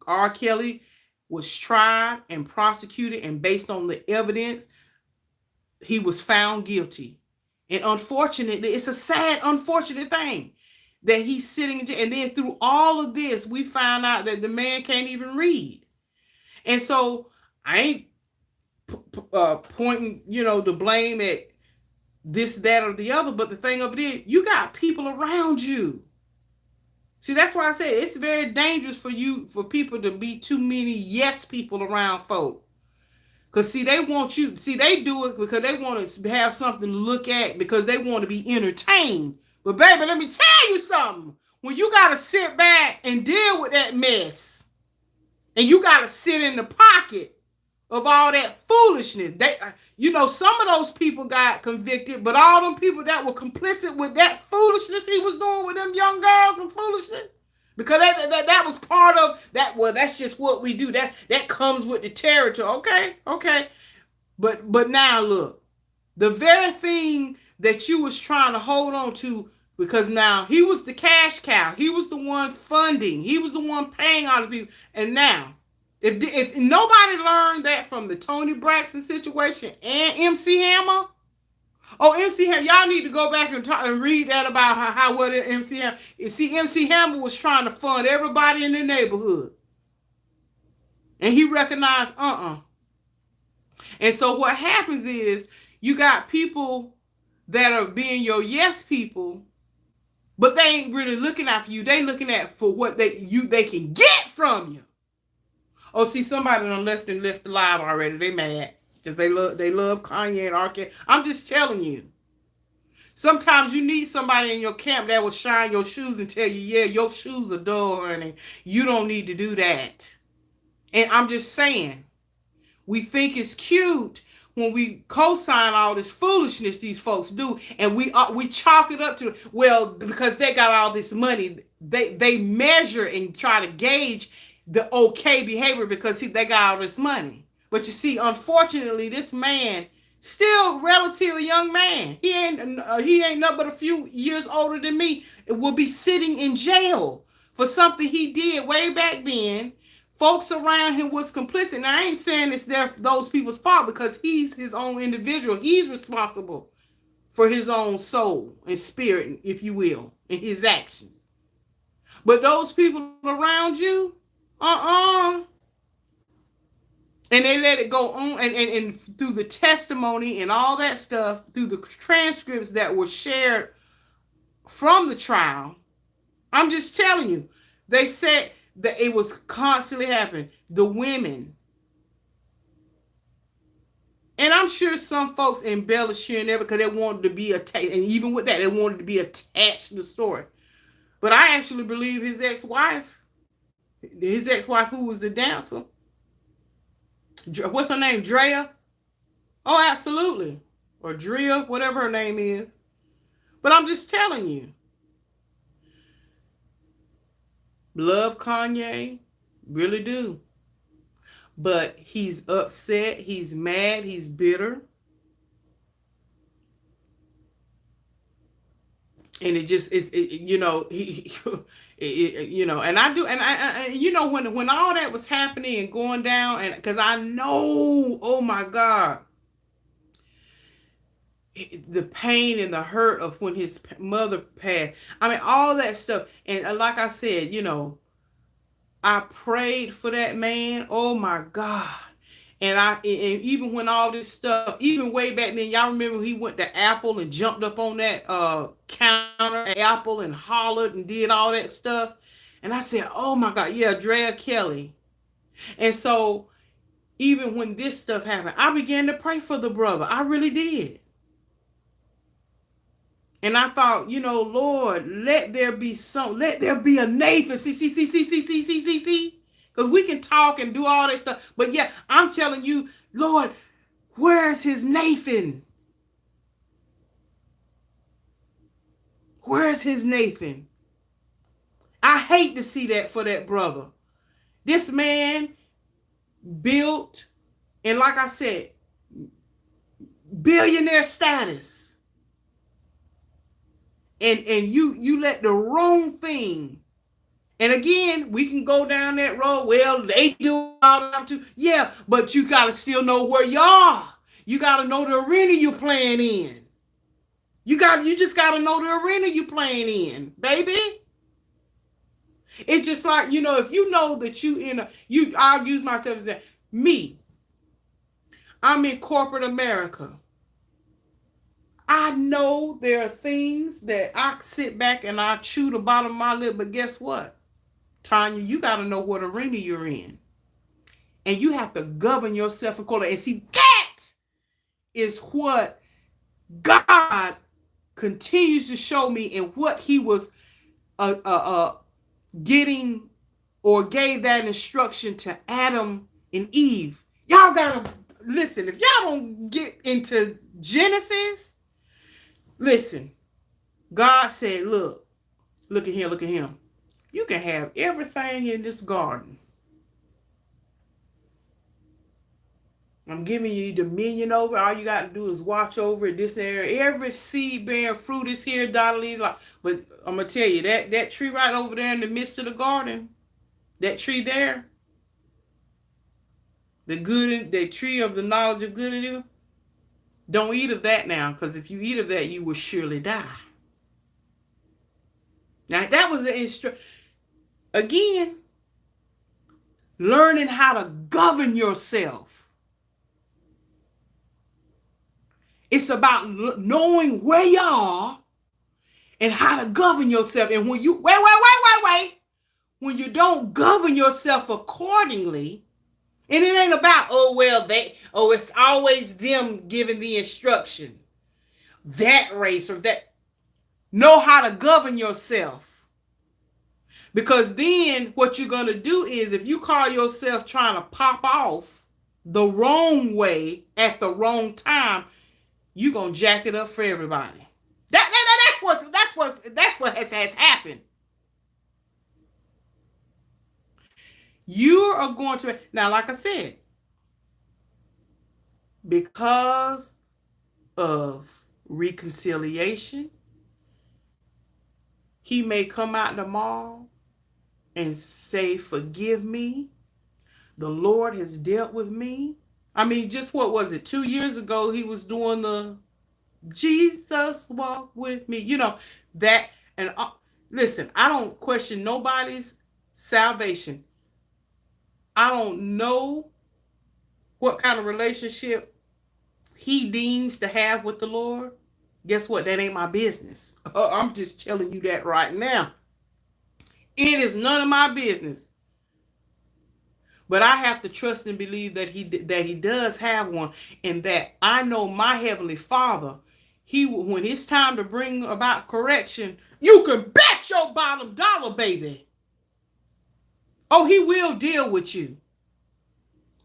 R. Kelly was tried and prosecuted, and based on the evidence, he was found guilty. And unfortunately, it's a sad, unfortunate thing that he's sitting in jail. And then through all of this, we found out that the man can't even read. And so I ain't pointing, the blame at this, that, or the other. But the thing of it is, you got people around you See, that's why I say it's very dangerous for people to be too many yes people around folk. Because, see, they want you, see, they do it because they want to have something to look at because they want to be entertained. But, baby, let me tell you something. When you got to sit back and deal with that mess, and you got to sit in the pocket of all that foolishness, some of those people got convicted, but all them people that were complicit with that foolishness he was doing with them young girls and foolishness, because that was part of that. Well, that's just what we do. That comes with the territory. Okay. But now look, the very thing that you was trying to hold on to, because now he was the cash cow. He was the one funding. He was the one paying all the people. And now, if nobody learned that from the Tony Braxton situation and MC Hammer. Oh, MC Hammer, y'all need to go back and read that about how what MC Hammer. See, MC Hammer was trying to fund everybody in the neighborhood. And he recognized, And so what happens is you got people that are being your yes people, but they ain't really looking out for you. They looking at for what they can get from you. Oh, see, somebody done left the live already. They mad. Because they love Kanye and R. Kelly. I'm just telling you. Sometimes you need somebody in your camp that will shine your shoes and tell you, yeah, your shoes are dull, honey. You don't need to do that. And I'm just saying, we think it's cute when we co-sign all this foolishness these folks do, and we chalk it up to, well, because they got all this money, they measure and try to gauge the okay behavior because they got all this money. But you see, unfortunately, this man, still relatively young man, he ain't nothing but a few years older than me, will be sitting in jail for something he did way back then. Folks around him was complicit. Now, I ain't saying it's those people's fault because he's his own individual. He's responsible for his own soul and spirit, if you will, and his actions. But those people around you, and they let it go on, and through the testimony and all that stuff, through the transcripts that were shared from the trial, I'm just telling you, they said that it was constantly happening. The women. And I'm sure some folks embellish here and there because they wanted to be attached, and even with that, they wanted to be attached to the story. But I actually believe his ex-wife who was the dancer, what's her name? Drea? Oh, absolutely. Or Drea, whatever her name is. But I'm just telling you. Love Kanye. Really do. But he's upset. He's mad. He's bitter. And it just is, and I do, and I when all that was happening and going down, and because I know, oh my God, the pain and the hurt of when his mother passed. I mean, all that stuff. And like I said, I prayed for that man. Oh my God. And even when all this stuff, even way back then, y'all remember he went to Apple and jumped up on that counter at Apple and hollered and did all that stuff. And I said, oh my God, yeah, Drea Kelly. And so even when this stuff happened, I began to pray for the brother. I really did. And I thought, Lord, let there be a Nathan. See. Because we can talk and do all that stuff. But yeah, I'm telling you, Lord, where's his Nathan? Where's his Nathan? I hate to see that for that brother. This man built, and like I said, billionaire status. And you let the wrong thing. And again, we can go down that road. Well, they do all the time too. Yeah, but you got to still know where you are. You got to know the arena you're playing in. You just got to know the arena you're playing in, baby. It's just like, if you know that I'll use myself as that. Me. I'm in corporate America. I know there are things that I sit back and I chew the bottom of my lip, but guess what, Tonya, you got to know what arena you're in. And you have to govern yourself accordingly. And see, that is what God continues to show me, and what he was getting or gave that instruction to Adam and Eve. Y'all gotta listen. If y'all don't get into Genesis, listen. God said, look at here, look at him. You can have everything in this garden. I'm giving you dominion over. All you got to do is watch over it, this area. Every seed bearing fruit is here, Dolly. But I'm going to tell you, that tree right over there in the midst of the garden, that tree there, the tree of the knowledge of good and evil, don't eat of that now, because if you eat of that, you will surely die. Now, that was the instruction. Again, learning how to govern yourself. It's about knowing where you are and how to govern yourself. And when you, wait. When you don't govern yourself accordingly, and it ain't about, it's always them giving the instruction. That race or that. Know how to govern yourself. Because then what you're going to do is, if you call yourself trying to pop off the wrong way at the wrong time, you're going to jack it up for everybody. That's what has happened. You are going to, now, like I said, because of reconciliation, he may come out tomorrow and say, forgive me. The Lord has dealt with me. I mean, just what was it? 2 years ago, he was doing the Jesus walk with me. You know, that. And listen, I don't question nobody's salvation. I don't know what kind of relationship he deems to have with the Lord. Guess what? That ain't my business. I'm just telling you that right now. It is none of my business. But I have to trust and believe that he does have one, and that I know my Heavenly Father, when it's time to bring about correction, you can bet your bottom dollar, baby. Oh, he will deal with you.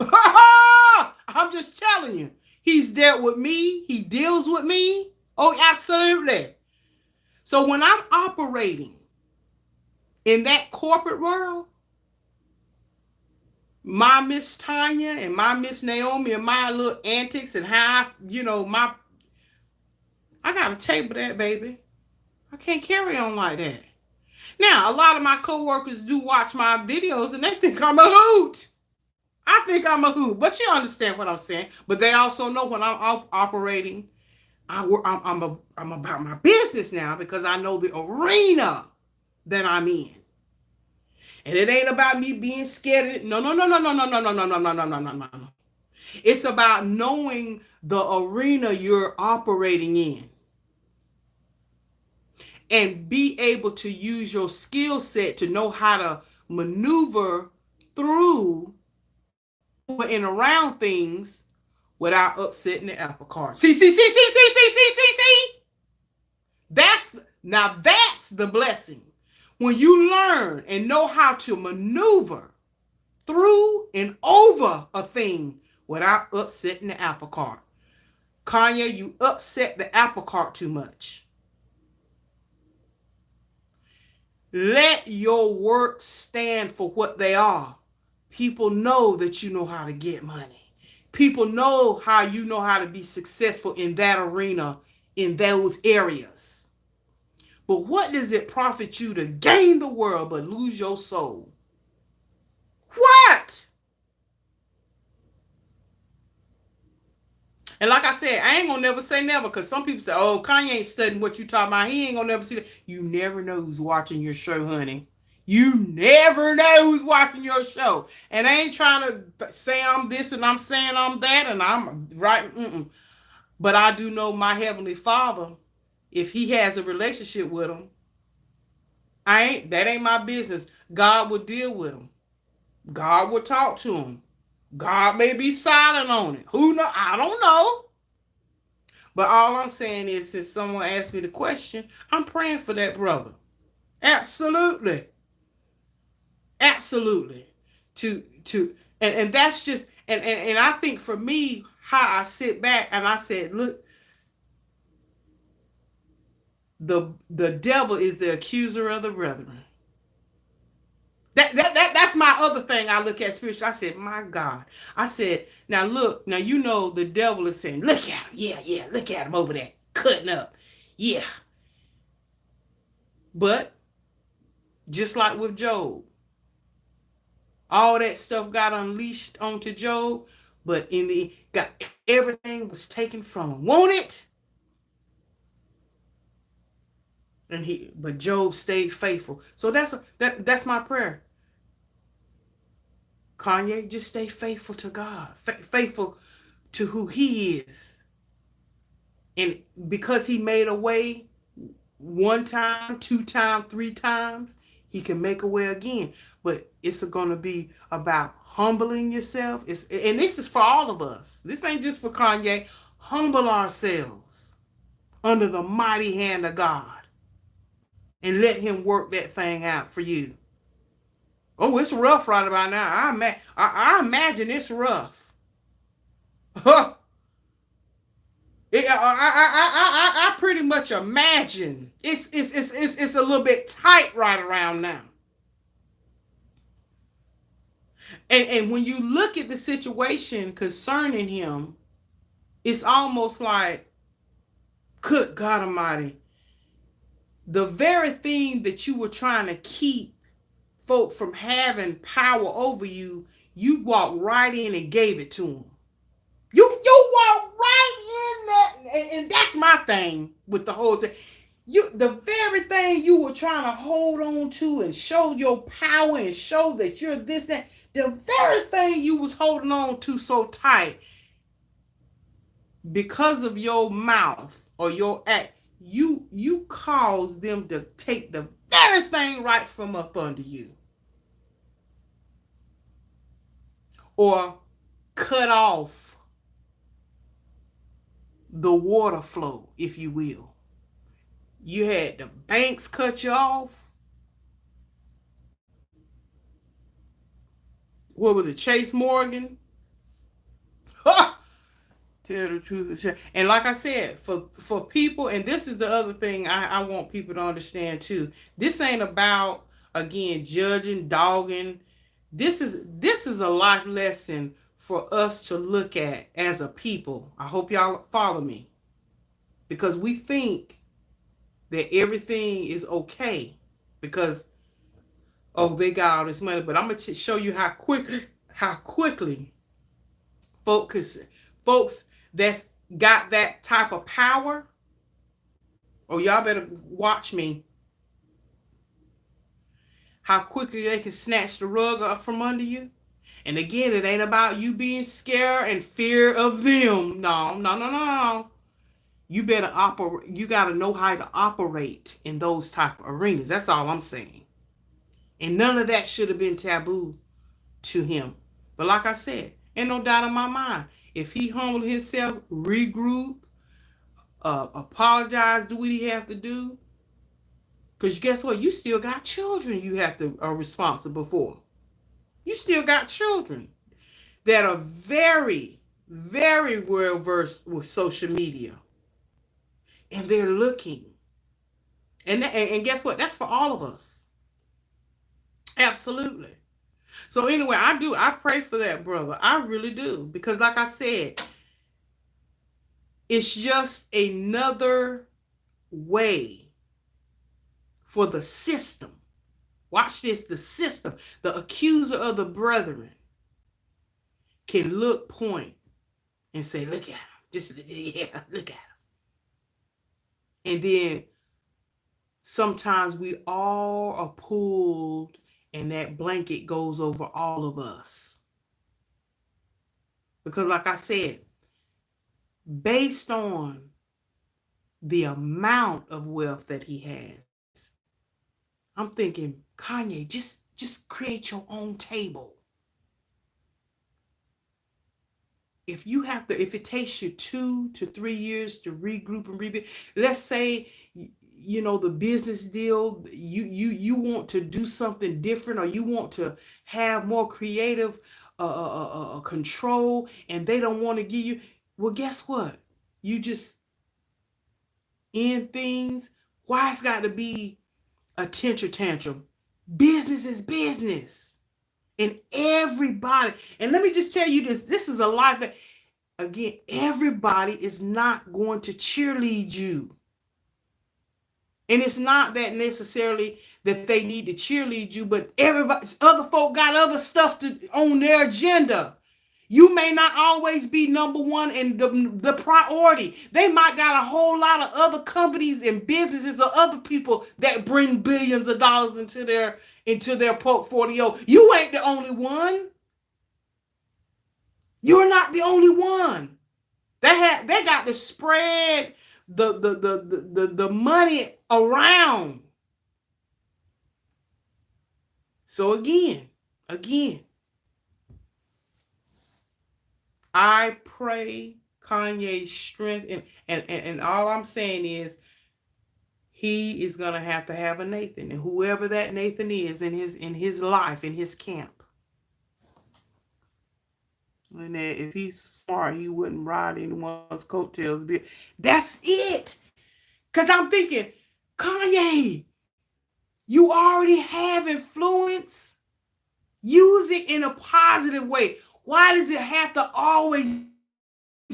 I'm just telling you. He's dealt with me. He deals with me. Oh, absolutely. So when I'm operating in that corporate world, my Miss Tonya and my Miss Naomi and my little antics and how, I got a table that, baby. I can't carry on like that. Now, a lot of my coworkers do watch my videos and they think I'm a hoot. I think I'm a hoot, but you understand what I'm saying. But they also know when I'm operating, I'm about my business now, because I know the arena that I'm in. And it ain't about me being scared. No. It's about knowing the arena you're operating in. And be able to use your skill set to know how to maneuver through and around things without upsetting the apple cart. See. That's the blessing. When you learn and know how to maneuver through and over a thing without upsetting the apple cart. Kanye, you upset the apple cart too much. Let your work stand for what they are. People know that you know how to get money. People know how you know how to be successful in that arena, in those areas. But what does it profit you to gain the world but lose your soul? What? And like I said, I ain't gonna never say never, because some people say, oh, Kanye ain't studying what you talking about. He ain't gonna never see that. You never know who's watching your show, honey. You never know who's watching your show. And I ain't trying to say I'm this and I'm saying I'm that and I'm right. But I do know my Heavenly Father, if he has a relationship with him, that ain't my business. God will deal with him. God will talk to him. God may be silent on it. Who know? I don't know. But all I'm saying is, since someone asked me the question, I'm praying for that brother. Absolutely. Absolutely. And that's just and I think for me, how I sit back and I said, look, the devil is the accuser of the brethren. That's my other thing I look at spiritually. I said, my God. I said, now look, now you know the devil is saying, look at him. Yeah, look at him over there, cutting up. Yeah. But just like with Job, all that stuff got unleashed onto Job, but in the got everything was taken from him. Won't it? But Job stayed faithful. So that's my prayer. Kanye, just stay faithful to God, faithful to who he is. And because he made a way one time, 2 times, 3 times, he can make a way again. But it's going to be about humbling yourself. And this is for all of us. This ain't just for Kanye. Humble ourselves under the mighty hand of God and let him work that thing out for you. Oh, it's rough right about now. I imagine it's rough. I pretty much imagine it's a little bit tight right around now. And when you look at the situation concerning him, it's almost like, good God Almighty, the very thing that you were trying to keep folk from having power over you, you walked right in and gave it to them. You walked right in that, and that's my thing with the whole thing. The very thing you were trying to hold on to and show your power and show that you're this, that, the very thing you was holding on to so tight, because of your mouth or your act, you caused them to take the very thing right from up under you. Or cut off the water flow, if you will. You had the banks cut you off. What was it, Chase Morgan? Ha! Tell the truth. And like I said, for people, and this is the other thing I want people to understand too. This ain't about, again, judging, dogging. This is a life lesson for us to look at as a people. I hope y'all follow me. Because we think that everything is okay because, oh, they got all this money. But I'm going to show you how quickly folks that's got that type of power, oh, y'all better watch me, how quickly they can snatch the rug up from under you. And again, it ain't about you being scared and fear of them. No. You better operate. You got to know how to operate in those type of arenas. That's all I'm saying. And none of that should have been taboo to him. But like I said, ain't no doubt in my mind. If he humbled himself, regroup, apologize, do what he have to do. Because guess what? You still got children you have to are responsible for. You still got children that are very, very well versed with social media. And they're looking. And guess what? That's for all of us. Absolutely. So anyway, I pray for that brother. I really do. Because like I said, it's just another way for the system. Watch this. The system, the accuser of the brethren, can look, point, and say, look at him. Just, yeah, look at him. And then sometimes we all are pulled and that blanket goes over all of us. Because like I said, based on the amount of wealth that he has. I'm thinking, Kanye, just create your own table. If it takes you 2 to 3 years to regroup and rebuild, let's say, the business deal, you want to do something different, or you want to have more creative control, and they don't want to give you, well, guess what? You just end things. Why it's got to be a tantrum? Business is business. And everybody, and let me just tell you this is a life that, again, everybody is not going to cheerlead you. And it's not that necessarily that they need to cheerlead you, but other folk got other stuff on their agenda. You may not always be number one and the priority. They might got a whole lot of other companies and businesses or other people that bring billions of dollars into their portfolio. You ain't the only one. You're not the only one. They got to spread the money around. So again, I pray Kanye's strength, and all I'm saying is he is gonna have to have a Nathan, and whoever that Nathan is in his life, in his camp. And if he's smart, he wouldn't ride anyone's coattails. That's it. Because I'm thinking, Kanye, you already have influence. Use it in a positive way. Why does it have to always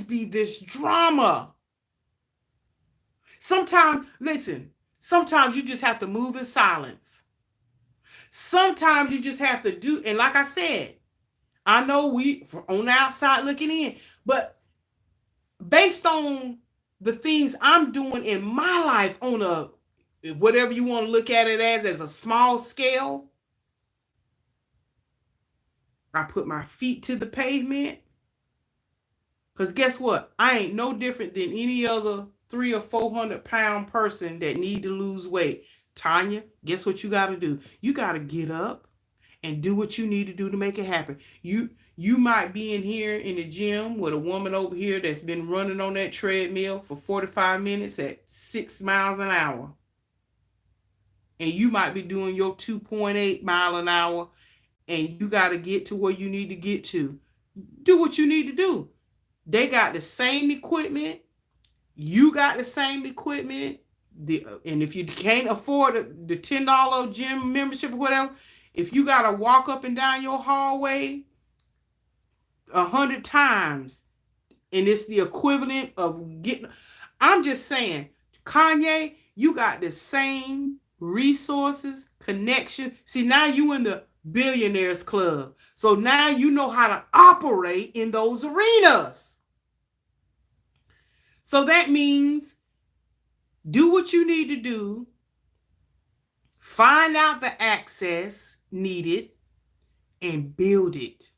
be this drama? Sometimes you just have to move in silence. Sometimes you just have to do, and like I said, I know we on the outside looking in, but based on the things I'm doing in my life on a, whatever you want to look at it as a small scale, I put my feet to the pavement. Because guess what? I ain't no different than any other 300 or 400 pound person that need to lose weight. Tonya, guess what you got to do? You got to get up and do what you need to do to make it happen. You might be in here in the gym with a woman over here that's been running on that treadmill for 45 minutes at 6 miles an hour. And you might be doing your 2.8 mile an hour, and you got to get to where you need to get to. Do what you need to do. They got the same equipment. You got the same equipment. And if you can't afford the $10 gym membership or whatever, if you got to walk up and down your hallway 100 times, and it's the equivalent of getting, I'm just saying, Kanye, you got the same resources, connection. See, now you in the billionaires club. So now you know how to operate in those arenas. So that means do what you need to do. Find out the access needed and build it.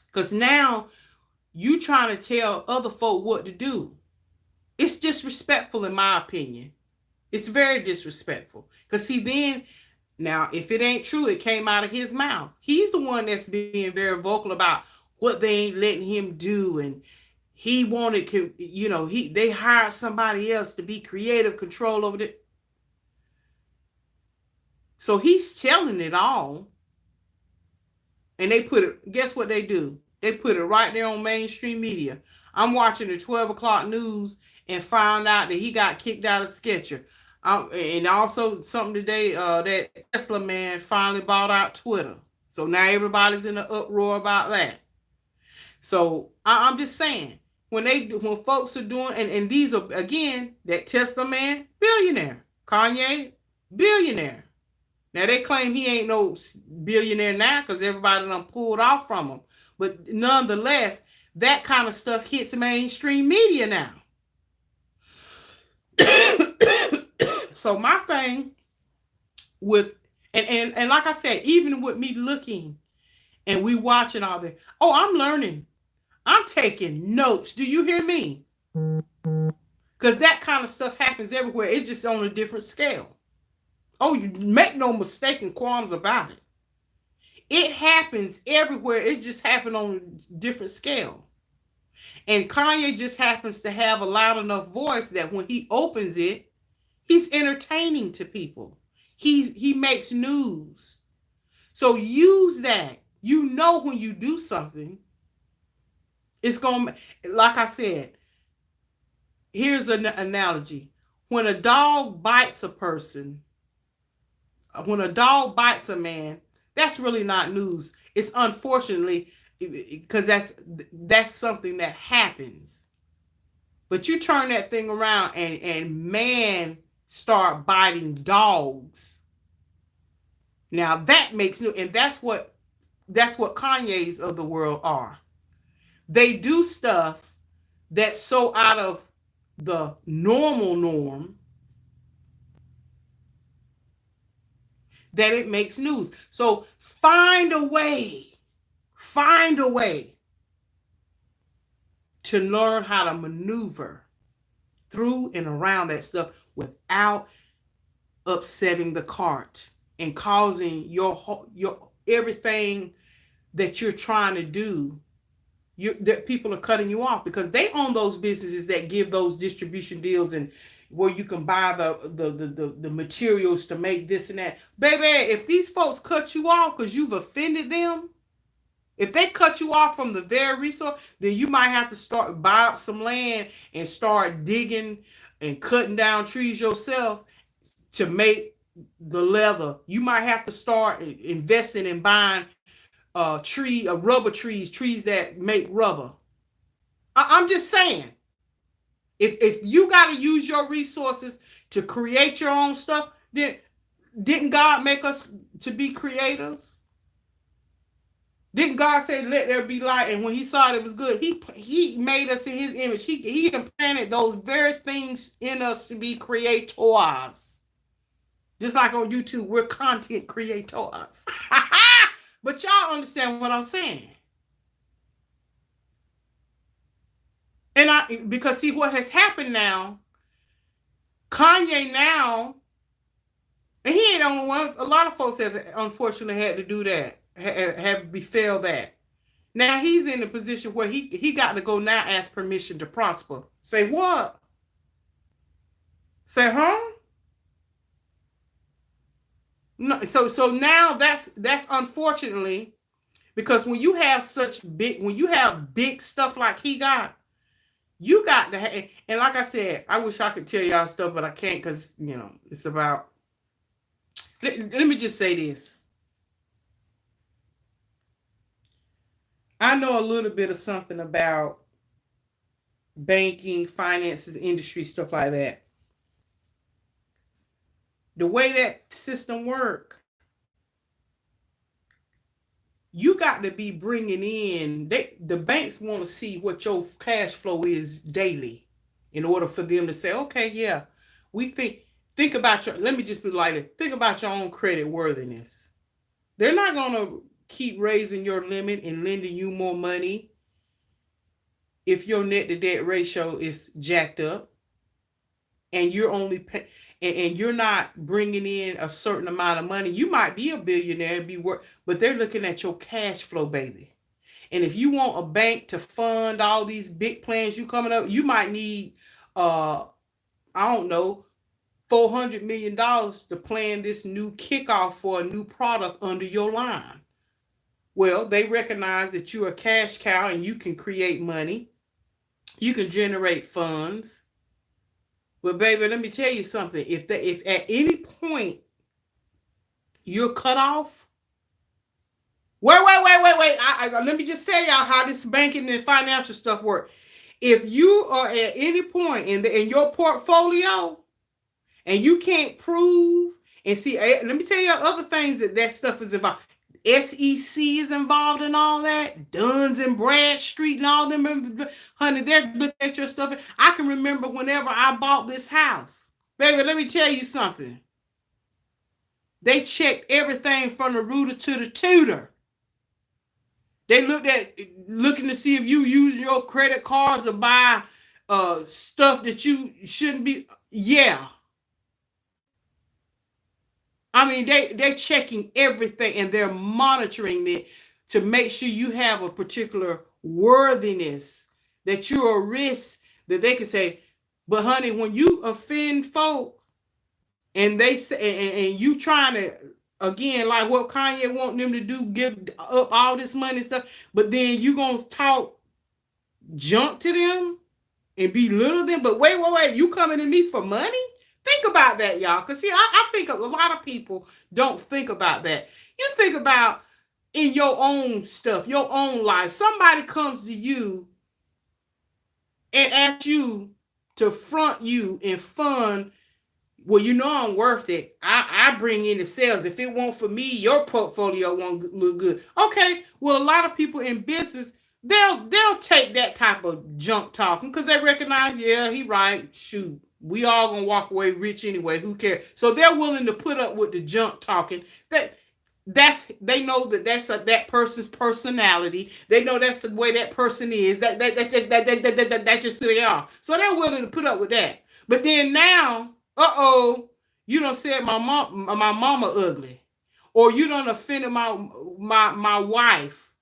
Because now you trying to tell other folk what to do. It's disrespectful, in my opinion. It's very disrespectful. Because see, then, now, if it ain't true, it came out of his mouth. He's the one that's being very vocal about what they ain't letting him do. And he wanted, they hired somebody else to be creative control over it. So he's telling it all. And they put it, guess what they do? They put it right there on mainstream media. I'm watching the 12 o'clock news and found out that he got kicked out of Sketcher. And also something today, that Tesla man finally bought out Twitter. So now everybody's in an uproar about that. So I'm just saying, when folks are doing, and these are, again, that Tesla man, billionaire. Kanye, billionaire. Now, they claim he ain't no billionaire now because everybody done pulled off from him. But nonetheless, that kind of stuff hits mainstream media now. So my thing with, and like I said, even with me looking and we watching all that, I'm learning. I'm taking notes. Do you hear me? Because that kind of stuff happens everywhere. It's just on a different scale. Oh, you make no mistake in qualms about it. It happens everywhere. It just happened on a different scale. And Kanye just happens to have a loud enough voice that when he opens it, he's entertaining to people. He makes news. So use that. You know when you do something, it's going to, like I said, here's an analogy. When a dog bites a person, when a dog bites a man, that's really not news. It's unfortunately because that's something that happens. But you turn that thing around and man start biting dogs. Now that makes new, and that's what Kanye's of the world are. They do stuff that's so out of the normal norm that it makes news. So find a way to learn how to maneuver through and around that stuff without upsetting the cart and causing your everything that you're trying to do, that people are cutting you off because they own those businesses that give those distribution deals and where you can buy the materials to make this and that. Baby, if these folks cut you off because you've offended them, if they cut you off from the very resource, then you might have to buy up some land and start digging and cutting down trees yourself to make the leather. You might have to start investing in buying rubber trees that make rubber. I'm just saying, if you got to use your resources to create your own stuff, then didn't God make us to be creators? Didn't God say, let there be light? And when he saw it was good, he made us in his image. He implanted those very things in us to be creators. Just like on YouTube, we're content creators. But y'all understand what I'm saying. And because see what has happened now, Kanye now, and he ain't the only one. A lot of folks have unfortunately had to do that, have befell that. Now he's in a position where he got to go now ask permission to prosper. Say what? Say huh? No. So now that's unfortunately, because when you have big stuff like he got, you got to have, and like I said, I wish I could tell y'all stuff, but I can't because it's about. Let me just say this. I know a little bit of something about banking, finances, industry, stuff like that. The way that system works, you got to be bringing in, the banks want to see what your cash flow is daily in order for them to say, okay, yeah, we think about let me just be like, think about your own credit worthiness. They're not going to keep raising your limit and lending you more money if your net to debt ratio is jacked up and you're only and you're not bringing in a certain amount of money. You might be a billionaire and but they're looking at your cash flow, baby. And if you want a bank to fund all these big plans you coming up, you might need I don't know, $400 million to plan this new kickoff for a new product under your line. Well, they recognize that you're a cash cow and you can create money. You can generate funds. But baby, let me tell you something. If at any point you're cut off, wait. Let me just tell y'all how this banking and financial stuff works. If you are at any point in your portfolio and you can't prove and see, let me tell you other things that stuff is involved. SEC is involved in all that. Duns and Bradstreet and all them. Honey, they're looking at your stuff. I can remember whenever I bought this house. Baby, let me tell you something. They checked everything from the rooter to the tutor. They looking to see if you use your credit cards to buy stuff that you shouldn't be. Yeah. I mean, they're checking everything and they're monitoring it to make sure you have a particular worthiness, that you're a risk, that they can say, but honey, when you offend folk and they say, and you trying to, again, like what Kanye want them to do, give up all this money and stuff, but then you gonna talk junk to them and belittle them. But wait, you coming to me for money? Think about that, y'all. Because see, I think a lot of people don't think about that. You think about in your own stuff, your own life. Somebody comes to you and asks you to front you and fund. Well, you know I'm worth it. I bring in the sales. If it won't for me, your portfolio won't look good. Okay, well, a lot of people in business, they'll take that type of junk talking because they recognize, yeah, he right. Shoot, we all gonna walk away rich anyway. Who cares? So they're willing to put up with the junk talking. They know that's that person's personality. They know that's the way that person is. That's just who they are. So they're willing to put up with that. But then now, you done said my mama ugly, or you done offended my wife.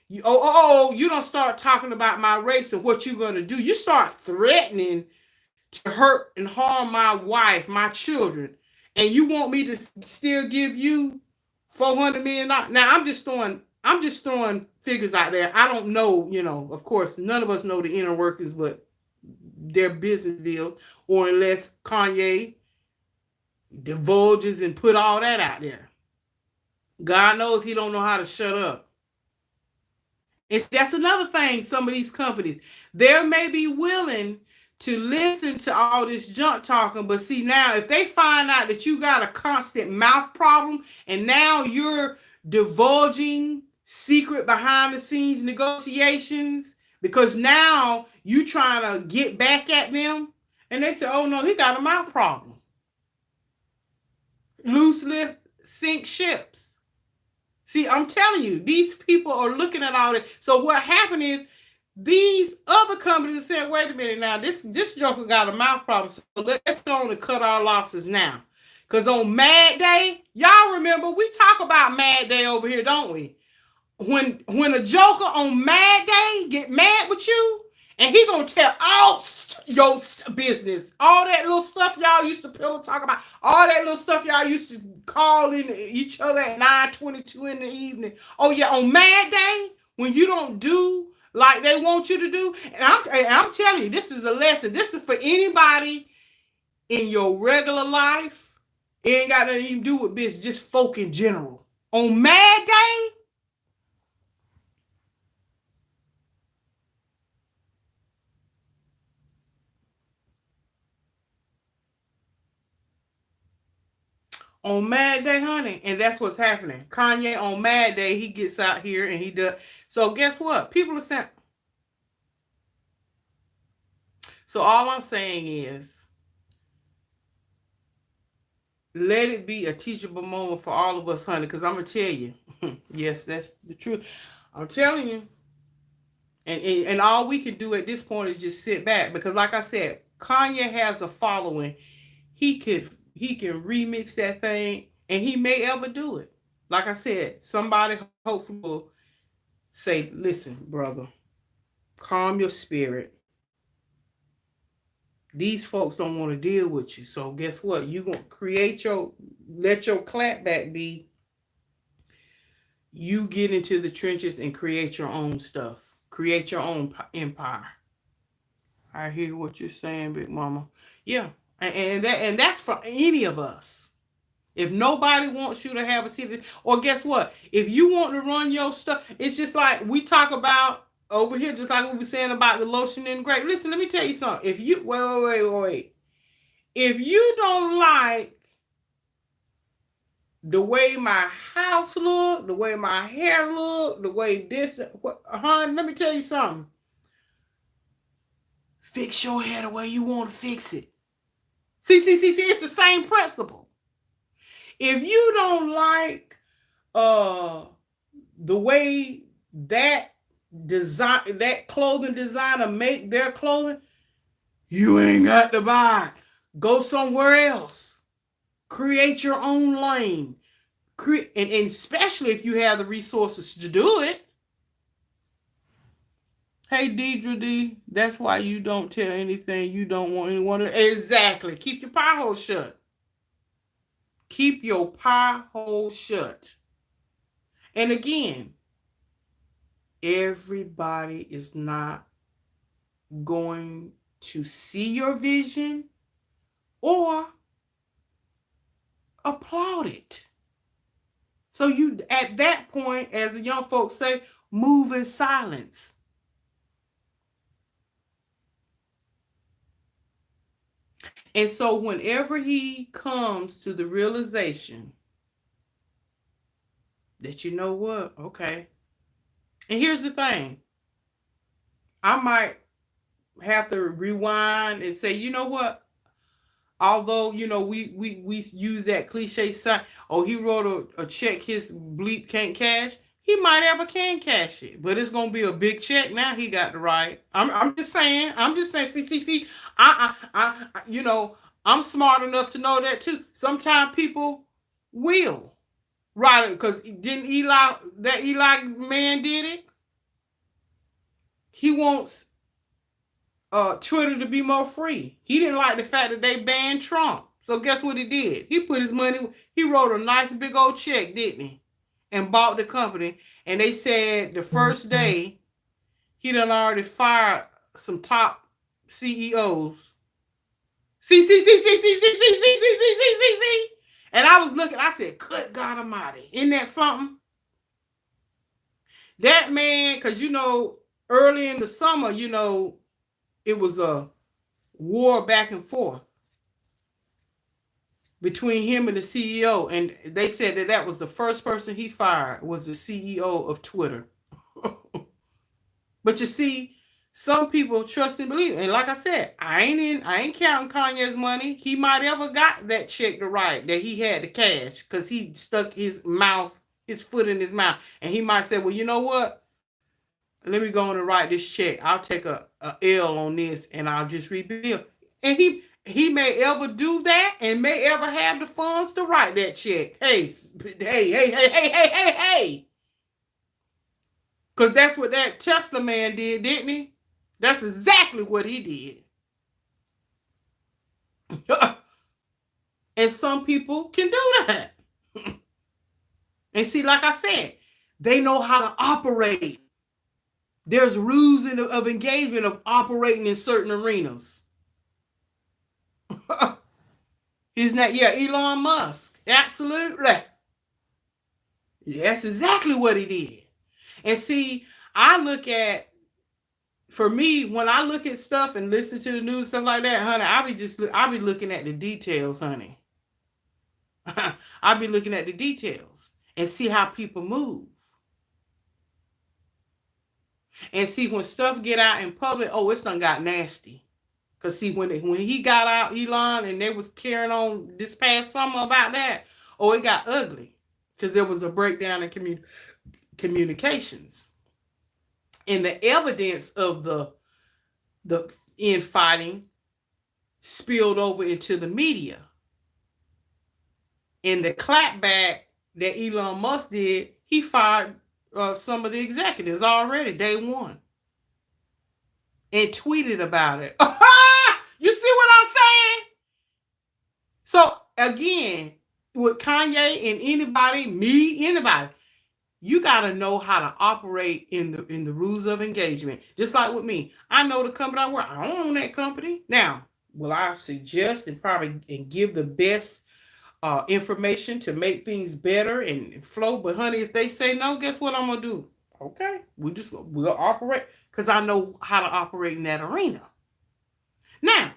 You don't start talking about my race and what you're gonna do. You start threatening to hurt and harm my wife, my children, and you want me to still give you $400 million? Now I'm just throwing figures out there. I don't know, of course, none of us know the inner workings, but their business deals, or unless Kanye divulges and put all that out there. God knows he don't know how to shut up. That's another thing. Some of these companies, they may be willing to listen to all this junk talking, but see, now if they find out that you got a constant mouth problem and now you're divulging secret behind the scenes negotiations because now you trying to get back at them, and they say, oh no, he got a mouth problem. Loose lips sink ships. See, I'm telling you, these people are looking at all that. So what happened is these other companies said, wait a minute now, this joker got a mouth problem, so let's go on and cut our losses now. Because on Mad Day, y'all remember, we talk about Mad Day over here, don't we? When a joker on Mad Day get mad with you, and he gonna tell all your business, all that little stuff y'all used to pillow talk about, all that little stuff y'all used to call in each other at 9:22 in the evening. Oh yeah, on Mad Day, when you don't do like they want you to do, and I'm telling you, this is a lesson. This is for anybody in your regular life. It ain't got nothing to even do with business, just folk in general. On Mad Day, honey, and that's what's happening. Kanye on Mad Day, he gets out here and he does. So guess what? People are saying. So all I'm saying is, let it be a teachable moment for all of us, honey, because I'm going to tell you. Yes, that's the truth. I'm telling you. And all we can do at this point is just sit back. Because like I said, Kanye has a following. He can remix that thing, and he may ever do it. Like I said, somebody hopefully will say, listen, brother, calm your spirit. These folks don't want to deal with you. So guess what? You're going to let your clapback be, you get into the trenches and create your own stuff. Create your own empire. I hear what you're saying, Big Mama. Yeah. And that's for any of us. If nobody wants you to have a seat, or guess what? If you want to run your stuff, it's just like we talk about over here, just like we were saying about the lotion and grape. Listen, let me tell you something. If you wait. If you don't like the way my house look, the way my hair look, the way this, hon, let me tell you something. Fix your hair the way you want to fix it. See, it's the same principle. If you don't like the way that clothing designer make their clothing, You ain't got to buy it. Go somewhere else. Create your own lane. And especially if you have the resources to do it. Hey, Deidre D, that's why you don't tell anything you don't want anyone to. Exactly. Keep your pie hole shut. Keep your pie hole shut. And again, everybody is not going to see your vision or applaud it. So you, at that point, as the young folks say, move in silence. And so whenever he comes to the realization that, you know what, okay. And here's the thing. I might have to rewind and say, you know what? Although, you know, we use that cliche sign, oh, he wrote a check his bleep can't cash. He might ever can cash it, but it's gonna be a big check now. He got the right. I'm just saying. See. You know, I'm smart enough to know that too. Sometimes people will, right? Because didn't Eli man did it? He wants Twitter to be more free. He didn't like the fact that they banned Trump. So guess what he did? He put his money, he wrote a nice big old check, didn't he? And bought the company. And they said the first day, he done already fired some top CEOs. See. And I was looking, I said, good God Almighty. Isn't that something? That man, because, you know, early in the summer, you know, it was a war back and forth between him and the CEO. And they said that that was the first person he fired was the CEO of Twitter. But you see, some people trust and believe. And like I said, I ain't counting Kanye's money. He might ever got that check to write that he had to cash because he stuck his foot in his mouth. And he might say, well, you know what? Let me go on and write this check. I'll take a L on this and I'll just rebuild. And he may ever do that and may ever have the funds to write that check. Hey. Because that's what that Tesla man did, didn't he? That's exactly what he did. And some people can do that. And see, like I said, they know how to operate. There's rules of engagement of operating in certain arenas. Isn't that, Elon Musk. Absolutely. That's exactly what he did. And see, I look at, for me, when I look at stuff and listen to the news, stuff like that, honey, I be looking at the details, honey. I be looking at the details and see how people move. And see, when stuff get out in public, oh, it's done got nasty. Because see, when he got out, Elon, and they was carrying on this past summer about that, oh, it got ugly. Because there was a breakdown in communications. And the evidence of the infighting spilled over into the media. And the clapback that Elon Musk did, he fired some of the executives already, day one. And tweeted about it. You see what I'm saying? So, again, with Kanye and anybody, you got to know how to operate in the rules of engagement. Just like with me. I know the company I work. I don't own that company. Now, will I suggest and give the best information to make things better and flow? But honey, if they say no, guess what I'm going to do? Okay, we'll operate because I know how to operate in that arena. Now,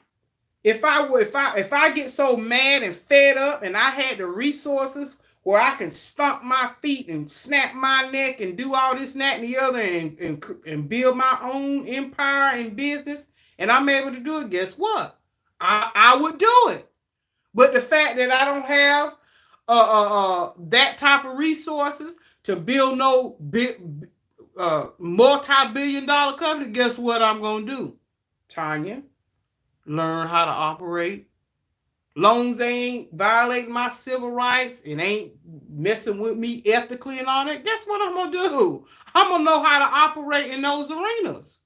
if I get so mad and fed up and I had the resources where I can stomp my feet and snap my neck and do all this, that, and the other and build my own empire and business, and I'm able to do it, guess what? I would do it. But the fact that I don't have that type of resources to build no big multi-billion-dollar company, guess what I'm going to do, Tonya? learn how to operate. Long as they ain't violating my civil rights and ain't messing with me ethically and all that, guess what I'm gonna do? I'm gonna know how to operate in those arenas.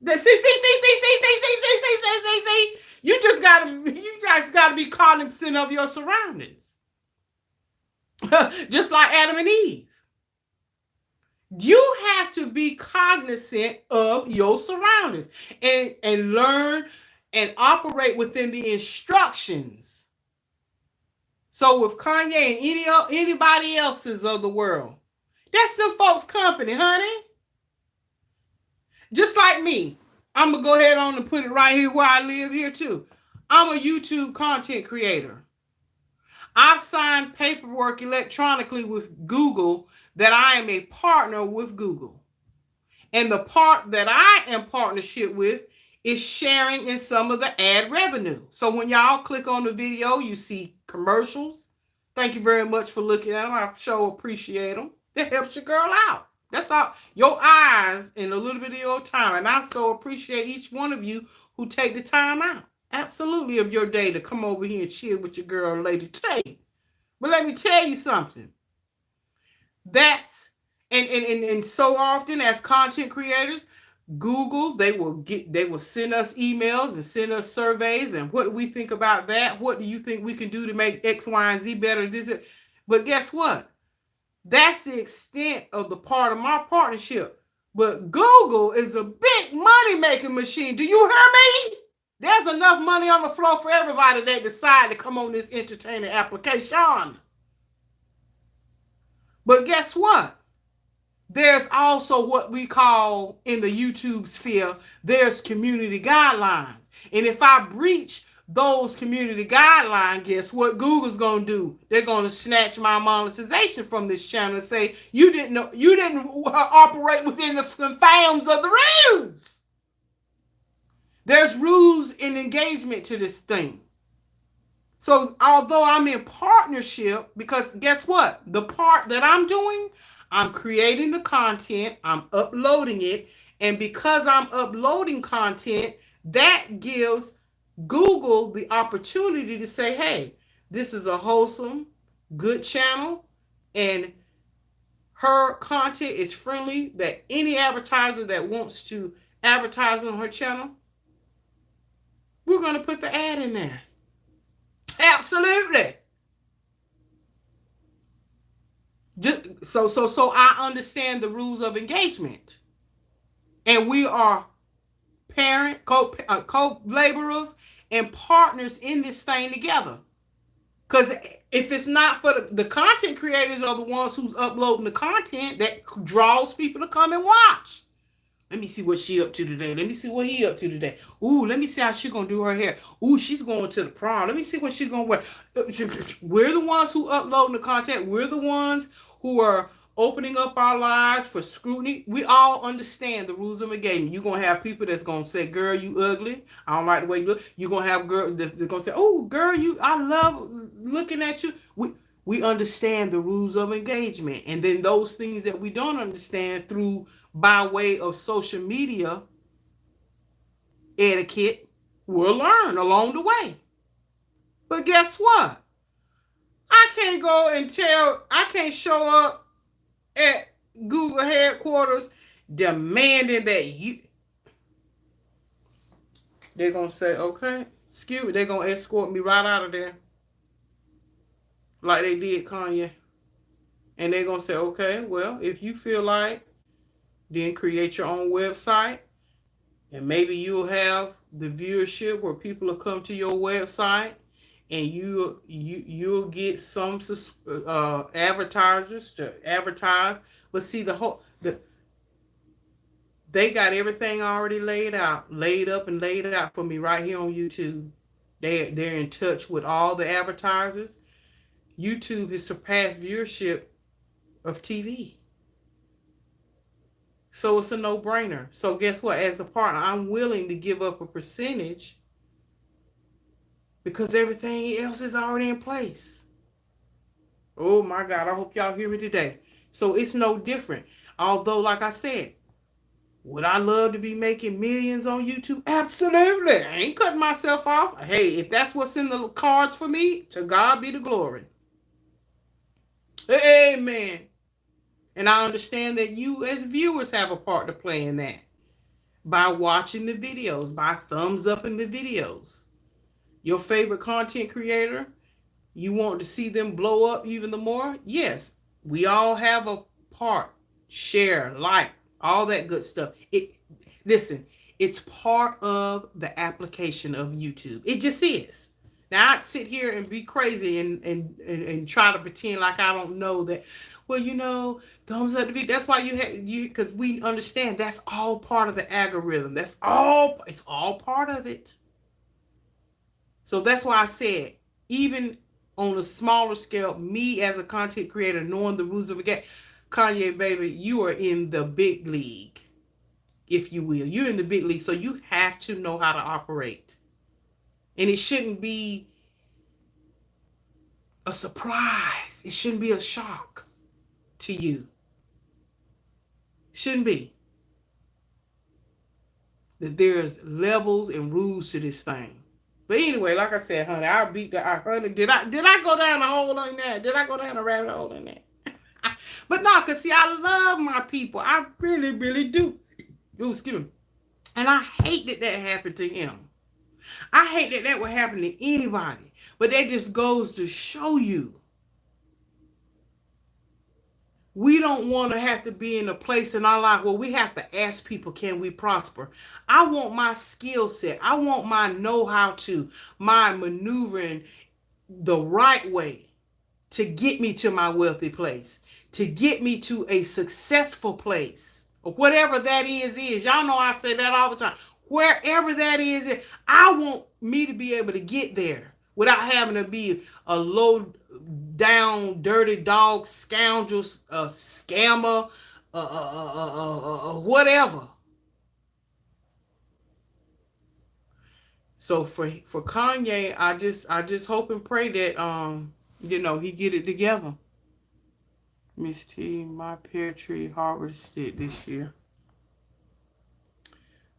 See. You guys gotta be cognizant of your surroundings. Just like Adam and Eve. You have to be cognizant of your surroundings and learn and operate within the instructions. So with Kanye and anybody else's of the world, that's them folks' company, honey. Just like me. I'm going to go ahead on and put it right here where I live here too. I'm a YouTube content creator. I've signed paperwork electronically with Google that I am a partner with Google. And the part that I am partnership with is sharing in some of the ad revenue. So when y'all click on the video, you see commercials. Thank you very much for looking at them. I sure appreciate them. That helps your girl out. That's all. Your eyes and a little bit of your time. And I so appreciate each one of you who take the time out. Absolutely of your day to come over here and chill with your girl, Lady T. But let me tell you something. That's and so often as content creators, Google, they will send us emails and send us surveys and what do we think about that? What do you think we can do to make X, Y, and Z better? But guess what? That's the extent of the part of my partnership. But Google is a big money-making machine. Do you hear me? There's enough money on the floor for everybody that decide to come on this entertaining application. But guess what? There's also what we call in the YouTube sphere, there's community guidelines. And if I breach those community guidelines, guess what Google's going to do? They're going to snatch my monetization from this channel and say, you didn't operate within the confines of the rules. There's rules and engagement to this thing. So although I'm in partnership, because guess what? The part that I'm doing, I'm creating the content, I'm uploading it, and because I'm uploading content, that gives Google the opportunity to say, hey, this is a wholesome, good channel, and her content is friendly, that any advertiser that wants to advertise on her channel, we're going to put the ad in there. Absolutely. So I understand the rules of engagement. And we are parent, co-laborers, and partners in this thing together. Because if it's not for the content creators are the ones who's uploading the content that draws people to come and watch. Let me see what she up to today. Let me see what he up to today. Ooh, let me see how she gonna do her hair. Ooh, she's going to the prom. Let me see what she's gonna wear. We're the ones who uploading the content. We're the ones who are opening up our lives for scrutiny. We all understand the rules of the game. You're gonna have people that's gonna say, girl, you ugly. I don't like the way you look. You're gonna have girls that's gonna say, oh, girl, I love looking at you. We understand the rules of engagement. And then those things that we don't understand by way of social media etiquette, we'll learn along the way. But guess what? I can't show up at Google headquarters demanding that they're going to say, okay, excuse me, they're going to escort me right out of there. Like they did Kanye. And they're going to say, okay, well, if you feel like, then create your own website, and maybe you'll have the viewership where people will come to your website, and you'll get some advertisers to advertise. But see, they got everything already laid up and laid out for me right here on YouTube. They're in touch with all the advertisers. YouTube has surpassed viewership of TV. So it's a no-brainer. So guess what? As a partner, I'm willing to give up a percentage because everything else is already in place. Oh my God, I hope y'all hear me today. So it's no different. Although, like I said, Would I love to be making millions on YouTube? Absolutely. I ain't cutting myself off. Hey, if that's what's in the cards for me, to God be the glory. Amen. And I understand that you as viewers have a part to play in that. By watching the videos, by thumbs up in the videos. Your favorite content creator, you want to see them blow up even the more? Yes, we all have a part. Share, like, all that good stuff. Listen, it's part of the application of YouTube. It just is. Now I'd sit here and be crazy and try to pretend like I don't know that. Well, thumbs up the video. That's why because we understand that's all part of the algorithm. It's all part of it. So that's why I said, even on a smaller scale, me as a content creator, knowing the rules of the game, Kanye, baby, you are in the big league, if you will. You're in the big league, so you have to know how to operate. And it shouldn't be a surprise. It shouldn't be a shock to you. Shouldn't be. That there's levels and rules to this thing. But anyway, like I said, honey, I beat the honey. Did I go down a hole in that? Did I go down a rabbit hole in that? But no, because see, I love my people. I really, really do. Ooh, excuse me. And I hate that happened to him. I hate that would happen to anybody. But that just goes to show you, we don't want to have to be in a place in our life where we have to ask people, can we prosper? I want my skill set. I want my know-how my maneuvering the right way to get me to my wealthy place, to get me to a successful place, or whatever that is. Y'all know I say that all the time. Wherever that is, I want me to be able to get there without having to be a low down, dirty dog, scoundrel, scammer, whatever. So for Kanye, I just hope and pray that he get it together. Miss T, my pear tree harvested this year.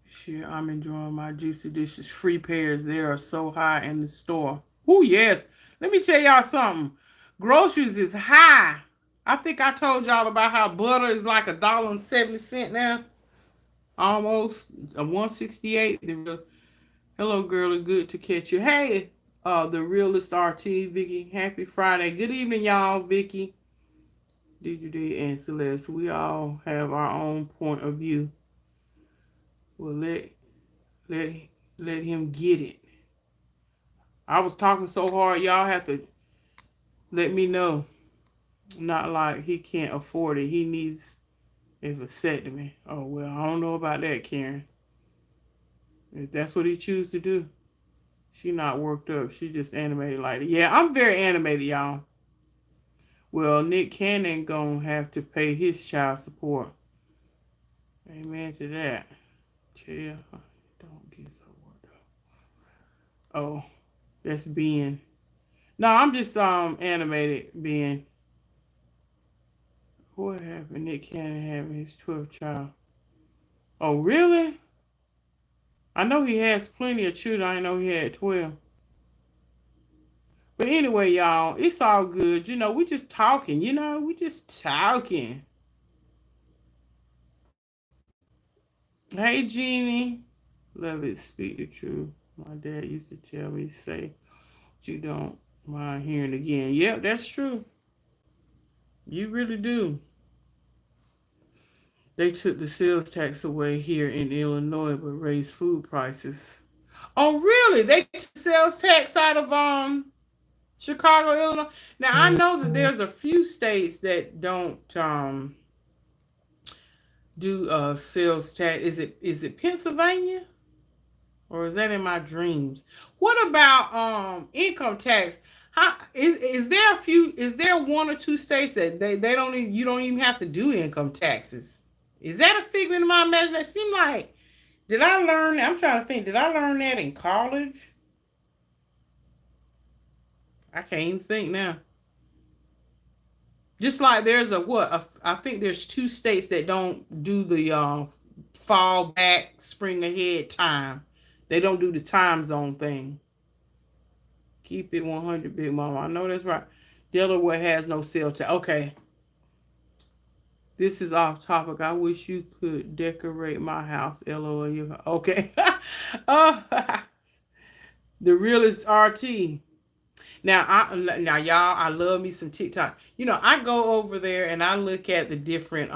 This year I'm enjoying my juicy dishes. Free pears, they are so high in the store. Oh yes. Let me tell y'all something. Groceries is high. I think I told y'all about how butter is like $1.70 now. Almost $1.68. Hello, girlie. Good to catch you. Hey, the realist RT, Vicky. Happy Friday. Good evening, y'all. Vicky, DJD, and Celeste. We all have our own point of view. Well, let him get it. I was talking so hard, y'all have to let me know. Not like he can't afford it. He needs a vasectomy. Oh, well, I don't know about that, Karen. If that's what he chooses to do. She not worked up. She just animated like that. Yeah, I'm very animated, y'all. Well, Nick Cannon gonna have to pay his child support. Amen to that. Chill. Don't get so worked up. Oh, that's Ben. No, I'm just animated Ben. What happened? Nick Cannon having his 12th child. Oh, really? I know he has plenty of children. I didn't know he had 12. But anyway, y'all, it's all good. We just talking. We just talking. Hey, Jeannie. Love it. Speak the truth. My dad used to tell me, say, you don't mind hearing again. Yep, that's true. You really do. They took the sales tax away here in Illinois, but raised food prices. Oh, really? They took the sales tax out of Chicago, Illinois. Now I know that there's a few states that don't do sales tax. Is it Pennsylvania? Or is that in my dreams? What about income tax? How is there one or two states that you don't even have to do income taxes? Is that a figment of my imagination? It seemed like, did I learn? I'm trying to think. Did I learn that in college? I can't even think now. Just like there's I think there's two states that don't do the fall back, spring ahead time. They don't do the time zone thing. Keep it 100, Big Mama. I know that's right. Delaware has no cell tower. Okay. This is off topic. I wish you could decorate my house. LOL. Okay. Oh, the realest RT. Now y'all, I love me some TikTok. I go over there and I look at the different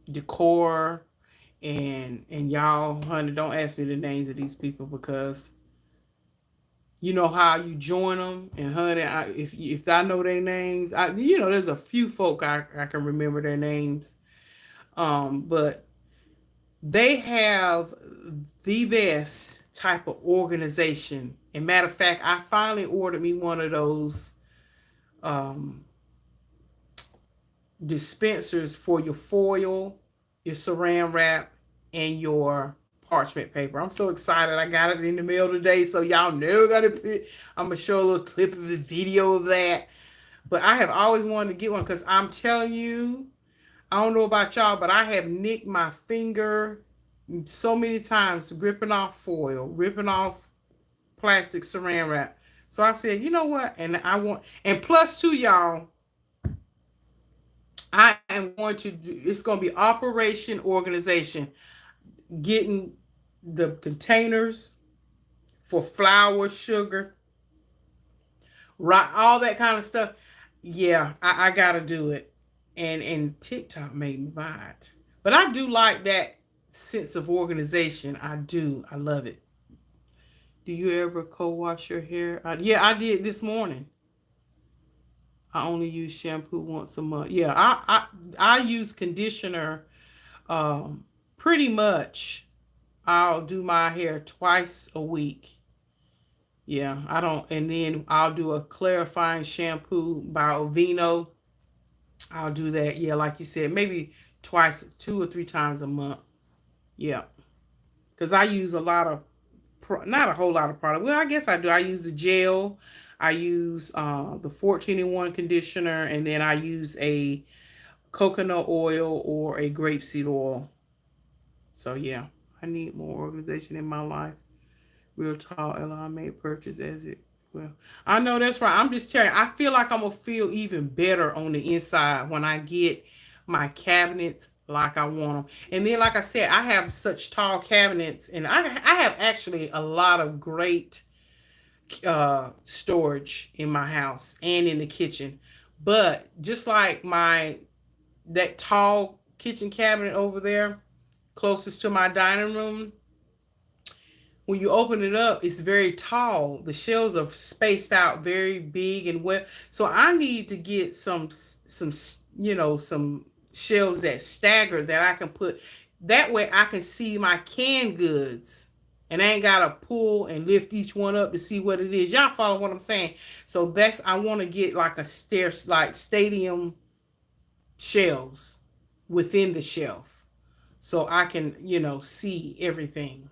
decor and y'all, honey, don't ask me the names of these people because you know how you join them, and honey, if I know their names, there's a few folk I can remember their names, but they have the best type of organization. And matter of fact, I finally ordered me one of those dispensers for your foil, your saran wrap, and your parchment paper. I'm so excited. I got it in the mail today, so y'all know I'm gonna show a little clip of the video of that. But I have always wanted to get one because I'm telling you, I don't know about y'all, but I have nicked my finger so many times ripping off foil, ripping off plastic saran wrap. So I said, you know what? And plus two, y'all, I am going to do, it's going to be Operation Organization, getting the containers for flour, sugar, right, all that kind of stuff. Yeah, I got to do it. And TikTok made me buy it. But I do like that sense of organization. I do. I love it. Do you ever co-wash your hair? Yeah, I did this morning. I only use shampoo once a month. Yeah, I use conditioner pretty much. I'll do my hair twice a week. Yeah, I don't, and then I'll do a clarifying shampoo by Ovino. I'll do that. Yeah, like you said, maybe twice, 2 or 3 times a month. Yeah, because I use a lot of, not a whole lot of product. Well, I guess I do. I use the gel. I use the 14-in-1 conditioner, and then I use a coconut oil or a grapeseed oil. So yeah, I need more organization in my life. Real tall Ella made purchase as it well. I know that's right. I'm just telling you, I feel like I'm gonna feel even better on the inside when I get my cabinets like I want them. And then, like I said, I have such tall cabinets, and I have actually a lot of great storage in my house and in the kitchen. But just like that tall kitchen cabinet over there, closest to my dining room, when you open it up, it's very tall. The shelves are spaced out very big and well. So I need to get some shelves that stagger that I can put. That way I can see my canned goods. And I ain't got to pull and lift each one up to see what it is. Y'all follow what I'm saying? So I want to get like like stadium shelves within the shelf. So I can, see everything.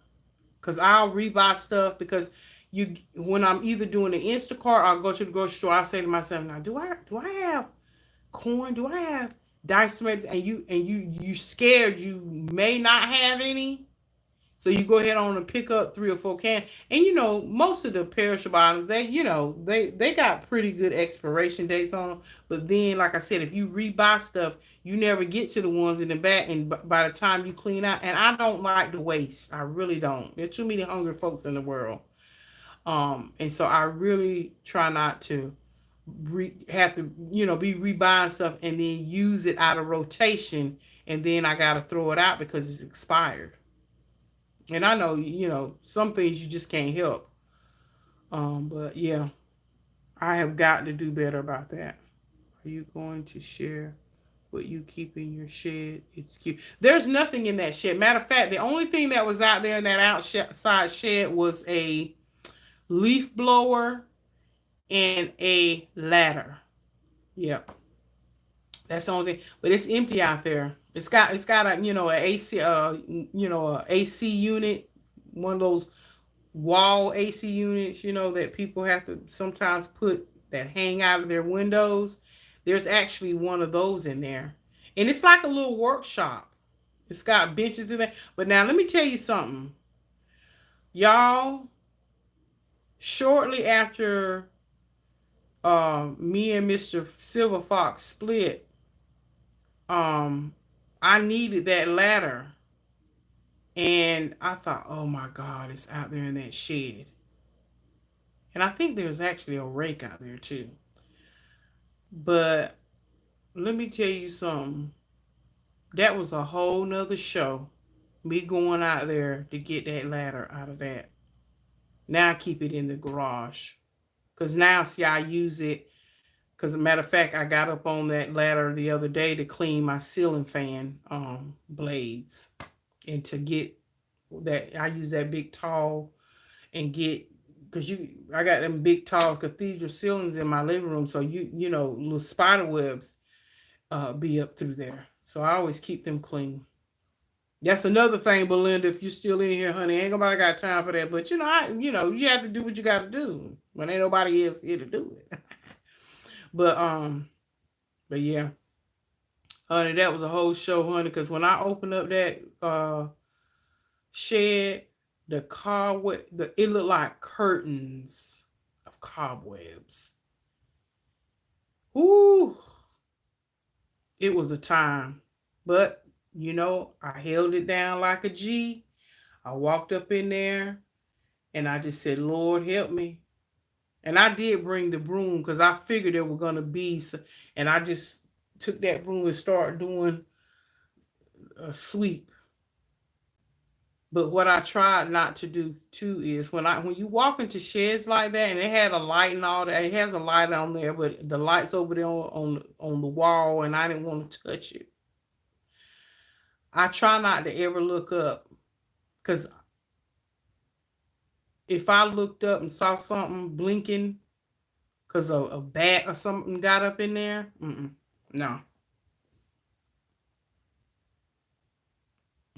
Because I'll rebuy stuff because when I'm either doing the Instacart or I'll go to the grocery store, I'll say to myself, now do I have corn? Do I have diced tomatoes? And you scared you may not have any. So you go ahead on and pick up 3 or 4 cans. And most of the perishable items, they got pretty good expiration dates on them. But then, like I said, if you rebuy stuff, you never get to the ones in the back, and by the time you clean out, and I don't like to waste. I really don't. There's too many hungry folks in the world. And so I really try not to have to, be rebuying stuff and then use it out of rotation, and then I got to throw it out because it's expired. And I know, some things you just can't help. But yeah, I have got to do better about that. Are you going to share what you keep in your shed? It's cute. There's nothing in that shed. Matter of fact, the only thing that was out there in that outside shed was a leaf blower and a ladder. Yep. That's the only thing. But it's empty out there. It's got a an AC a AC unit, one of those wall AC units, that people have to sometimes put that hang out of their windows. There's actually one of those in there. And it's like a little workshop. It's got benches in there. But now let me tell you something. Y'all, shortly after me and Mr. Silver Fox split, um, I needed that ladder. And I thought, oh my God, it's out there in that shed. And I think there's actually a rake out there too. But let me tell you something. That was a whole nother show. Me going out there to get that ladder out of that. Now I keep it in the garage. Because now, see, I use it. Because, as a matter of fact, I got up on that ladder the other day to clean my ceiling fan blades. And to get that, I use that big tall and get, because I got them big tall cathedral ceilings in my living room. So, you know, little spider webs be up through there. So I always keep them clean. That's another thing, Belinda. If you're still in here, honey, ain't nobody got time for that. But you you have to do what you got to do when ain't nobody else here to do it. but but yeah, honey, that was a whole show, honey. Because when I opened up that shed, it looked like curtains of cobwebs. Ooh, it was a time, but I held it down like a G. I walked up in there and I just said, Lord, help me. And I did bring the broom because I figured there were going to be some, and I just took that broom and started doing a sweep. But what I tried not to do too is when you walk into sheds like that, and it had a light and all that, it has a light on there, but the light's over there on the wall, and I didn't want to touch it. I try not to ever look up, because if I looked up and saw something blinking because a bat or something got up in there, no.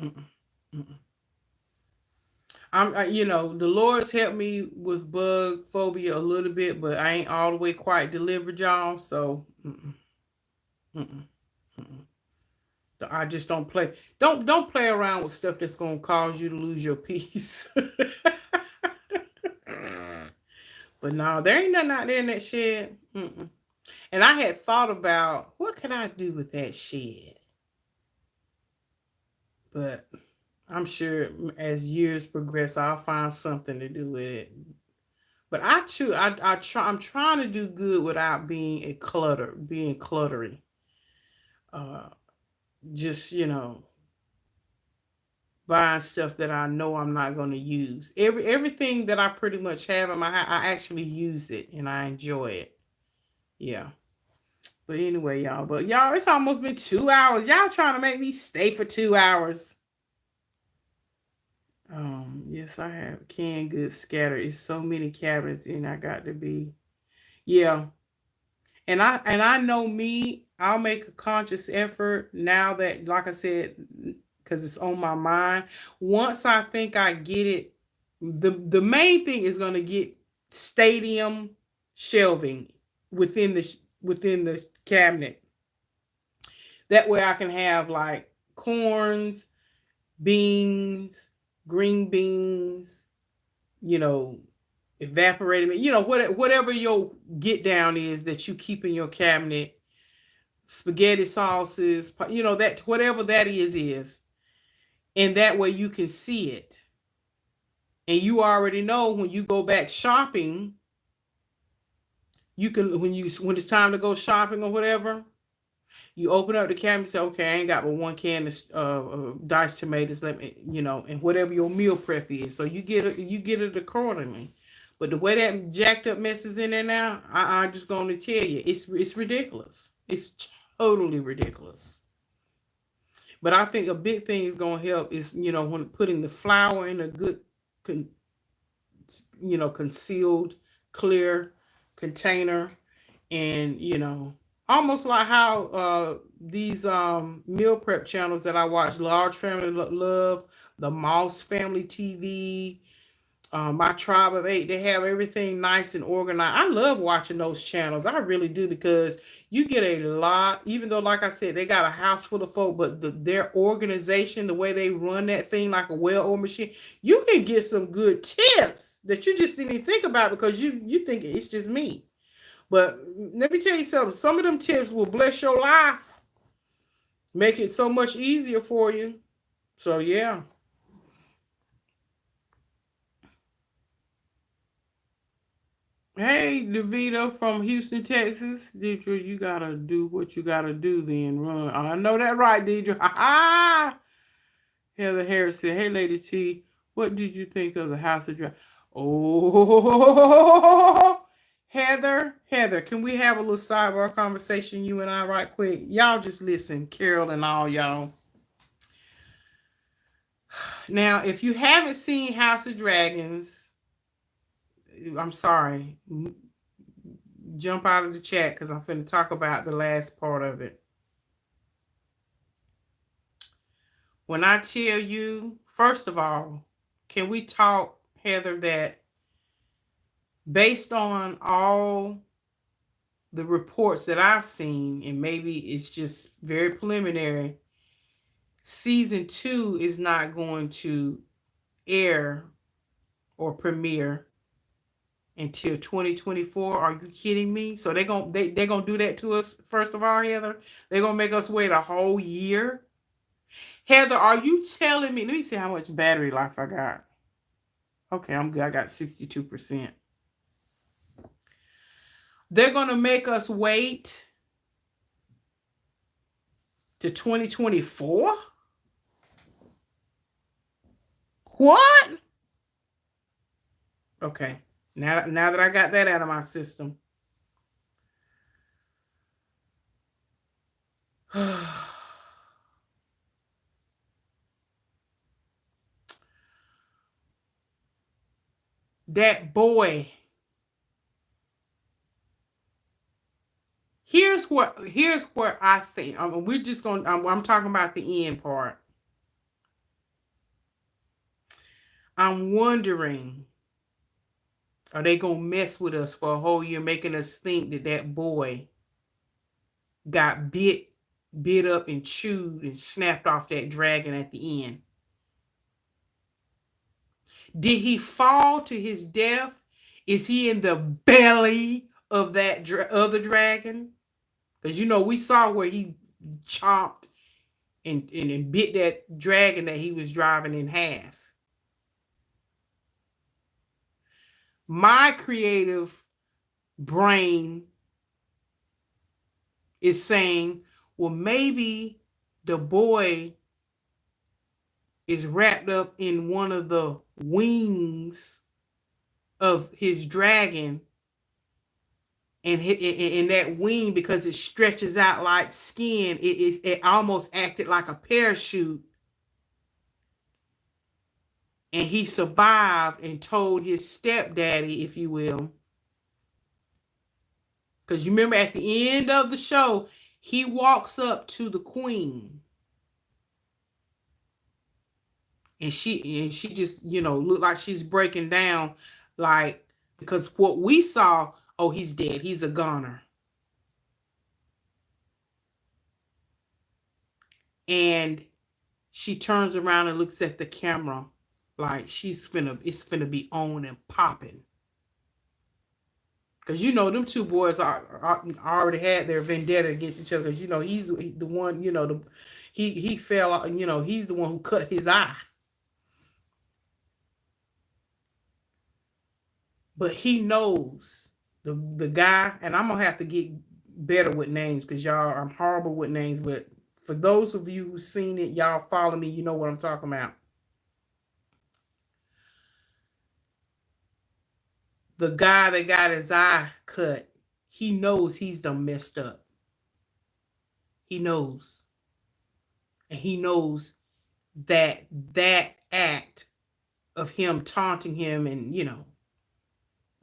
Mm-mm. Mm-mm. The Lord's helped me with bug phobia a little bit, but I ain't all the way quite delivered, y'all. So, mm-mm. Mm-mm. I just don't play. Don't play around with stuff that's gonna cause you to lose your peace. But no, there ain't nothing out there in that shed. Mm-mm. And I had thought about what could I do with that shed, but I'm sure as years progress, I'll find something to do with it. But I'm trying to do good without being cluttery. Uh, just buying stuff that I know I'm not going to use. Everything that I pretty much have in my house, I actually use it and I enjoy it. Yeah. But anyway, y'all. But y'all, it's almost been 2 hours. Y'all trying to make me stay for 2 hours. Yes, I have canned goods scattered. It's so many cabinets, and I got to be. Yeah. And I know me, I'll make a conscious effort now that, like I said, because it's on my mind. Once I think I get it, the main thing is going to get stadium shelving within the cabinet. That way I can have like corns, beans, green beans, you know, evaporated, whatever your get down is that you keep in your cabinet, spaghetti sauces, that whatever that is, and that way you can see it, and you already know when you go back shopping, you can when it's time to go shopping or whatever, you open up the cabinet and say, okay, I ain't got but one can of diced tomatoes. Let me, and whatever your meal prep is. So you get it accordingly. But the way that jacked up mess is in there now, I'm just going to tell you, it's ridiculous. It's totally ridiculous. But I think a big thing is going to help is, when putting the flour in a good, concealed, clear container, and, almost like how these meal prep channels that I watch, Large Family Love, the Moss Family TV, My Tribe of Eight, they have everything nice and organized. I love watching those channels. I really do, because you get a lot, even though, like I said, they got a house full of folk, but their organization, the way they run that thing like a well-oiled machine, you can get some good tips that you just didn't even think about, because you think it's just me. But let me tell you something. Some of them tips will bless your life, make it so much easier for you. So, yeah. Hey, DeVito from Houston, Texas. Deidre, you gotta do what you gotta do, then run. I know that right, Deidre. Ha ha! Heather Harris said, hey, Lady T, what did you think of the House of Dragon? Oh, Heather, can we have a little sidebar conversation, you and I, right quick? Y'all just listen, Carol and all y'all. Now, if you haven't seen House of Dragons, I'm sorry. Jump out of the chat, because I'm finna talk about the last part of it. When I tell you, first of all, can we talk, Heather, that based on all the reports that I've seen, and maybe it's just very preliminary, season 2 is not going to air or premiere until 2024. Are you kidding me? So they're gonna do that to us. First of all, Heather, they're gonna make us wait a whole year. Heather, are you telling me? Let me see how much battery life I got. Okay, I'm good. I got 62%. They're gonna make us wait to 2024? What? Okay. Now that I got that out of my system. That boy. Here's where I think. We're just going. I'm talking about the end part. I'm wondering, are they gonna mess with us for a whole year, making us think that boy got bit up and chewed and snapped off that dragon at the end? Did he fall to his death? Is he in the belly of that other dragon? Because we saw where he chomped and bit that dragon that he was driving in half. My creative brain is saying, well, maybe the boy is wrapped up in one of the wings of his dragon, and in that wing, because it stretches out like skin, it almost acted like a parachute, and he survived and told his stepdaddy, if you will. Because you remember at the end of the show, he walks up to the queen, and she just looked like she's breaking down, like, because what we saw, oh, he's dead, he's a goner. And she turns around and looks at the camera like it's finna be on and popping. Because them two boys are already had their vendetta against each other. Because he's the one, he fell, he's the one who cut his eye. But he knows the guy, and I'm gonna have to get better with names, because y'all, I'm horrible with names. But for those of you who've seen it, y'all follow me, you know what I'm talking about. The guy that got his eye cut, he knows he's done messed up. He knows. And he knows that act of him taunting him and,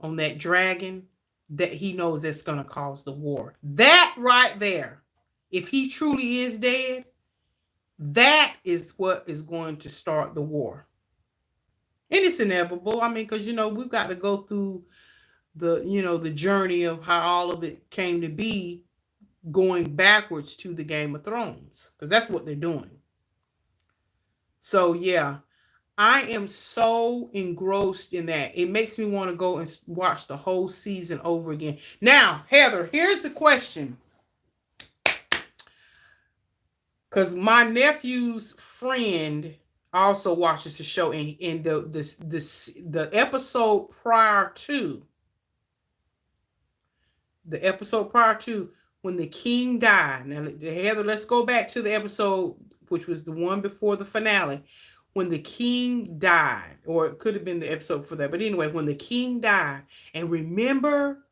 on that dragon, that he knows that's going to cause the war. That right there, if he truly is dead, that is what is going to start the war. And it's inevitable. I mean, because, we've got to go through the journey of how all of it came to be, going backwards to the Game of Thrones, because that's what they're doing. So, yeah, I am so engrossed in that. It makes me want to go and watch the whole season over again. Now, Heather, here's the question. Because my nephew's friend also watches the show, and the episode prior to when the king died. Now, Heather, let's go back to the episode, which was the one before the finale, when the king died, or it could have been the episode for that. But anyway, when the king died, and remember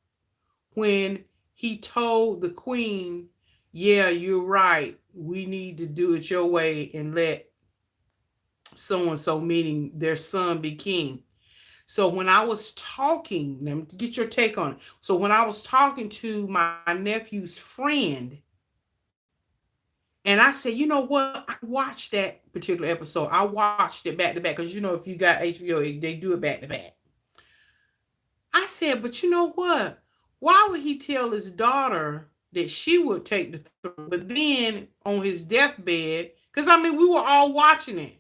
when he told the queen, yeah, you're right, we need to do it your way and let so-and-so, meaning their son, be king. So when I was talking, let me get your take on it. So when I was talking to my nephew's friend, and I said, you know what? I watched that particular episode. I watched it back to back, because if you got HBO, they do it back to back. I said, but you know what? Why would he tell his daughter that she would take the throne, but then on his deathbed? Because I mean, we were all watching it.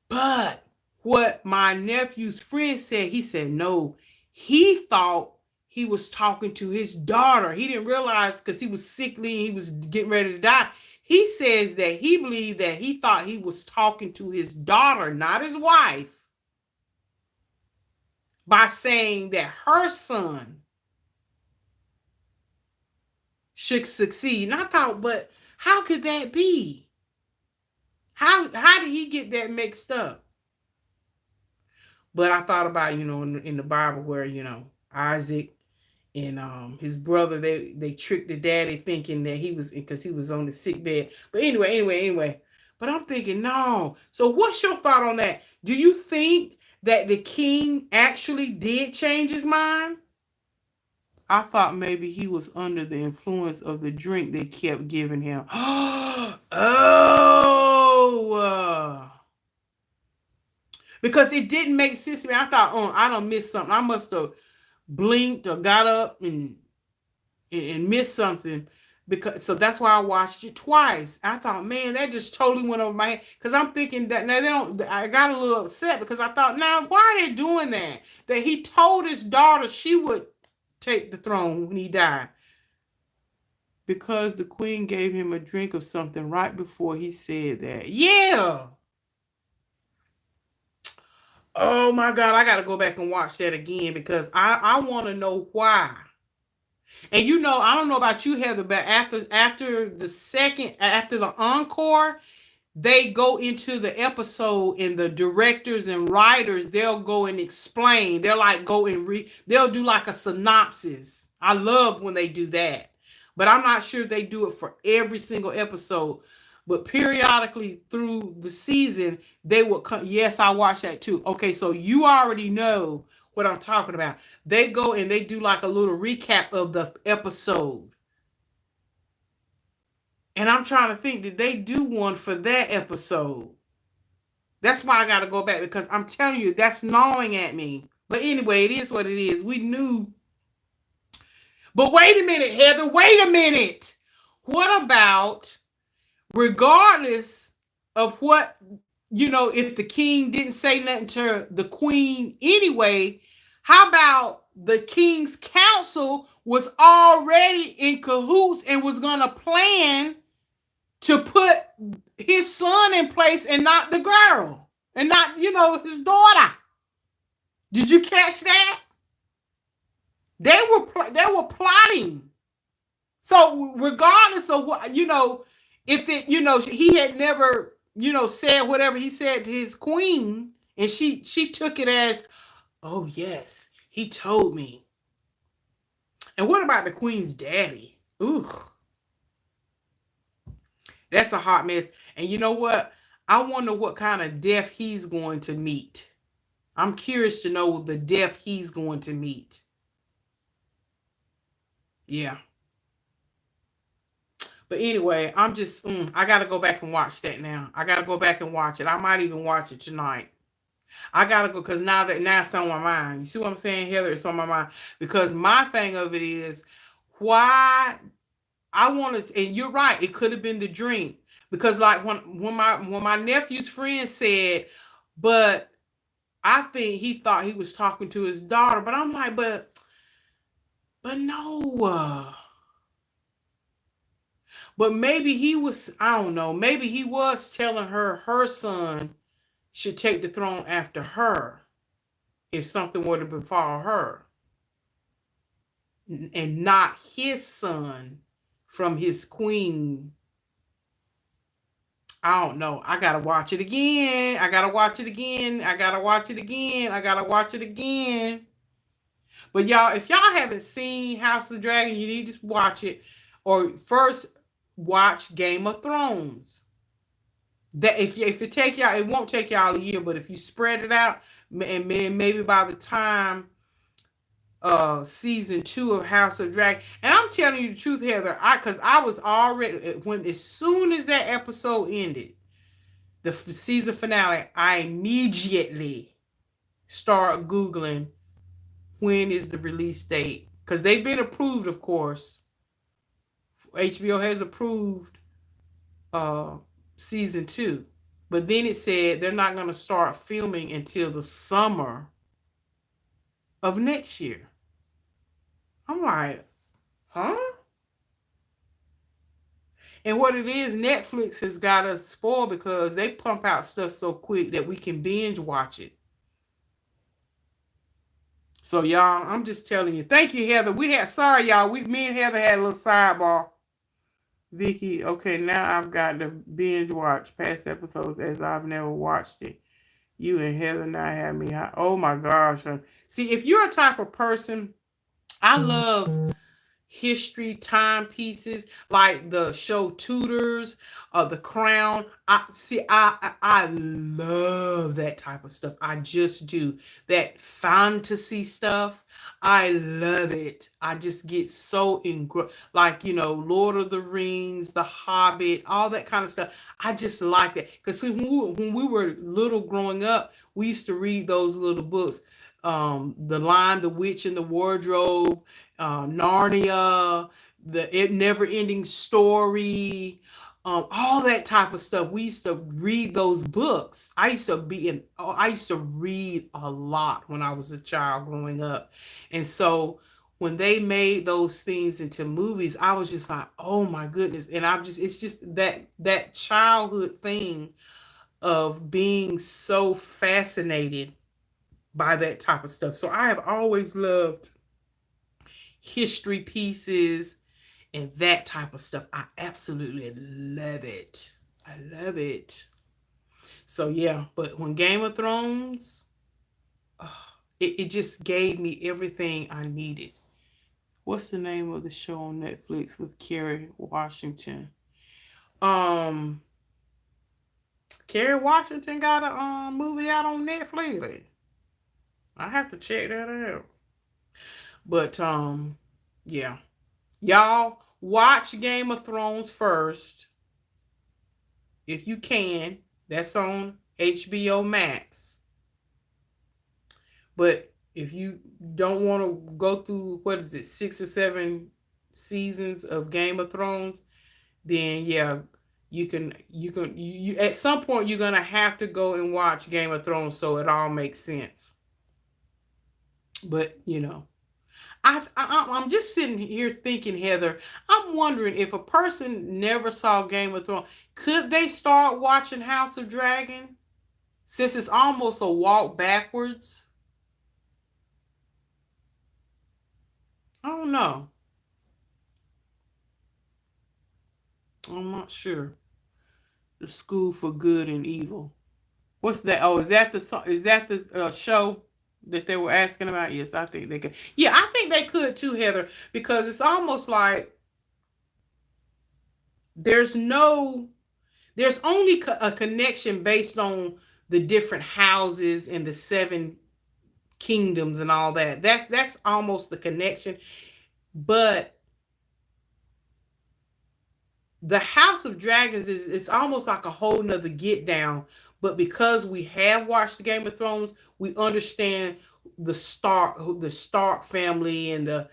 But what my nephew's friend said, he said, no, he thought he was talking to his daughter. He didn't realize, because he was sickly and he was getting ready to die. He says that he believed that he thought he was talking to his daughter, not his wife, by saying that her son should succeed. And I thought, but how could that be? How did he get that mixed up? But I thought about, in the Bible where, Isaac and his brother, they tricked the daddy thinking that he was, because he was on the sick bed. But anyway. But I'm thinking, no. So what's your thought on that? Do you think that the king actually did change his mind? I thought maybe he was under the influence of the drink they kept giving him. Because it didn't make sense to me. I thought, I done missed something. I must have blinked or got up and missed something. So that's why I watched it twice. I thought, man, that just totally went over my head. Because I'm thinking that now I got a little upset, because I thought, now why are they doing that? That he told his daughter she would take the throne when he died. Because the queen gave him a drink of something right before he said that. Yeah. Oh my God, I got to go back and watch that again, because I want to know why. And I don't know about you, Heather, but after the encore, they go into the episode, and the directors and writers, they'll go and explain. They'll they'll do like a synopsis. I love when they do that. But I'm not sure if they do it for every single episode. But periodically through the season, they will come. Yes, I watch that too. Okay, so you already know what I'm talking about. They go and they do like a little recap of the episode. And I'm trying to think, did they do one for that episode? That's why I got to go back, because I'm telling you, that's gnawing at me. But anyway, it is what it is. We knew. But wait a minute, Heather. Wait a minute. What about, regardless of what, if the king didn't say nothing to the queen anyway, how about the king's council was already in cahoots and was going to plan to put his son in place and not the girl, and not, his daughter? Did you catch that? They were plotting. So regardless of what, if it, he had never, said whatever he said to his queen, and she took it as, oh yes, he told me. And what about the queen's daddy? Ooh. That's a hot mess. And you know what? I wonder what kind of death he's going to meet. I'm curious to know the death he's going to meet. Yeah. But anyway, I'm just, I got to go back and watch that now. I got to go back and watch it. I might even watch it tonight. I gotta go because now it's on my mind. You see what I'm saying, Heather? It's on my mind because my thing of it is why I want to. And you're right. It could have been the dream because like when my nephew's friend said, but I think he thought he was talking to his daughter. But I'm like, but no. But maybe he was. I don't know. Maybe he was telling her son should take the throne after her if something were to befall her, and not his son from his queen. I don't know. I gotta watch it again. I gotta watch it again. I gotta watch it again. I gotta watch it again. But y'all, if y'all haven't seen House of the Dragon, you need to watch it. Or first watch Game of Thrones. That if it take y'all, it won't take y'all a year, but if you spread it out, and maybe by the time season 2 of House of Dragon, and I'm telling you the truth, Heather, because I was already as soon as that episode ended, the season finale, I immediately start Googling when is the release date, because they've been approved, of course. HBO has approved season 2, but then it said they're not going to start filming until the summer of next year. I'm like, huh? And what it is, Netflix has got us spoiled because they pump out stuff so quick that we can binge watch it. So y'all, I'm just telling you. Thank you, Heather. Sorry y'all, me and Heather had a little sidebar. Vicky, okay, now I've got to binge watch past episodes as I've never watched it. You and Heather now have me high. Oh my gosh. See, if you're a type of person, I love history timepieces like the show Tudors, The Crown. I love that type of stuff. I just do. That fantasy stuff, I love it. I just get so like, Lord of the Rings, The Hobbit, all that kind of stuff. I just like that because when we were little growing up, we used to read those little books, The Lion, the Witch, and the Wardrobe, Narnia, the Never-Ending Story, all that type of stuff. We used to read those books. I used to read a lot when I was a child growing up. And so when they made those things into movies, I was just like, oh my goodness. And it's just that childhood thing of being so fascinated by that type of stuff. So I have always loved history pieces and that type of stuff. I absolutely love it. I love it. So yeah, but when Game of Thrones, it just gave me everything I needed. What's the name of the show on Netflix with Kerry Washington? Kerry Washington got a movie out on Netflix. I have to check that out. But yeah. Y'all watch Game of Thrones first. If you can. That's on HBO Max. But if you don't want to go through 6 or 7 seasons of Game of Thrones, then yeah, you at some point you're gonna have to go and watch Game of Thrones so it all makes sense. But I'm just sitting here thinking, Heather, I'm wondering if a person never saw Game of Thrones, could they start watching House of Dragon? Since it's almost a walk backwards. I don't know. I'm not sure. The School for Good and Evil. What's that? Oh, is that the show that they were asking about? Yes, I think they could. Yeah, I think they could too, Heather, because it's almost like there's only a connection based on the different houses and the 7 kingdoms and all that. That's almost the connection. But The House of Dragons is it's almost like a whole nother get down. But because we have watched the Game of Thrones, we understand the Stark family and the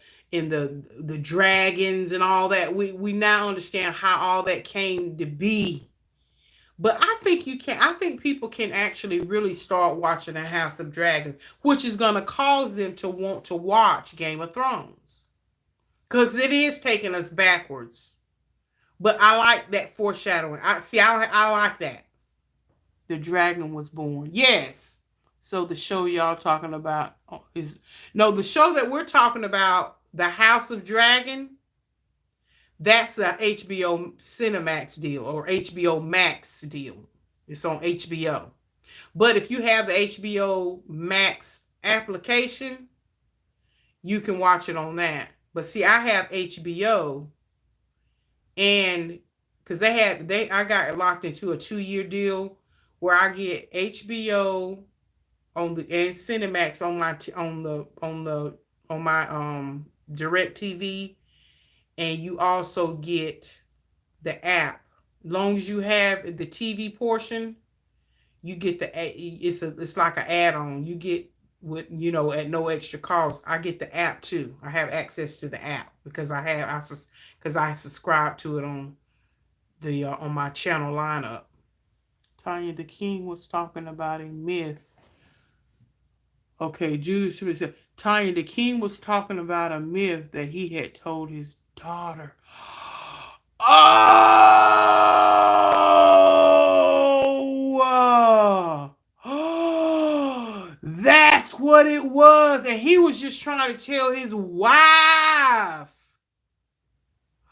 dragons and all that. We now understand how all that came to be. But I think people can actually really start watching the House of Dragons, which is gonna cause them to want to watch Game of Thrones. Because it is taking us backwards. But I like that foreshadowing. I like that. The dragon was born. Yes. So the show y'all talking about is no, the show that we're talking about, The House of Dragon, that's a HBO Cinemax deal or HBO Max deal. It's on HBO. But if you have the HBO Max application, you can watch it on that. But see, I have HBO, and because I got locked into a 2-year deal where I get HBO on the and Cinemax on my on my Direct TV, and you also get the app. Long as you have the TV portion, you get it's like an add-on. You get with at no extra cost. I get the app too. I have access to the app because I subscribe to it on my channel lineup. Tonya the King was talking about a myth. Okay, Judas said Tonya the King was talking about a myth that he had told his daughter. Oh, that's what it was, and he was just trying to tell his wife.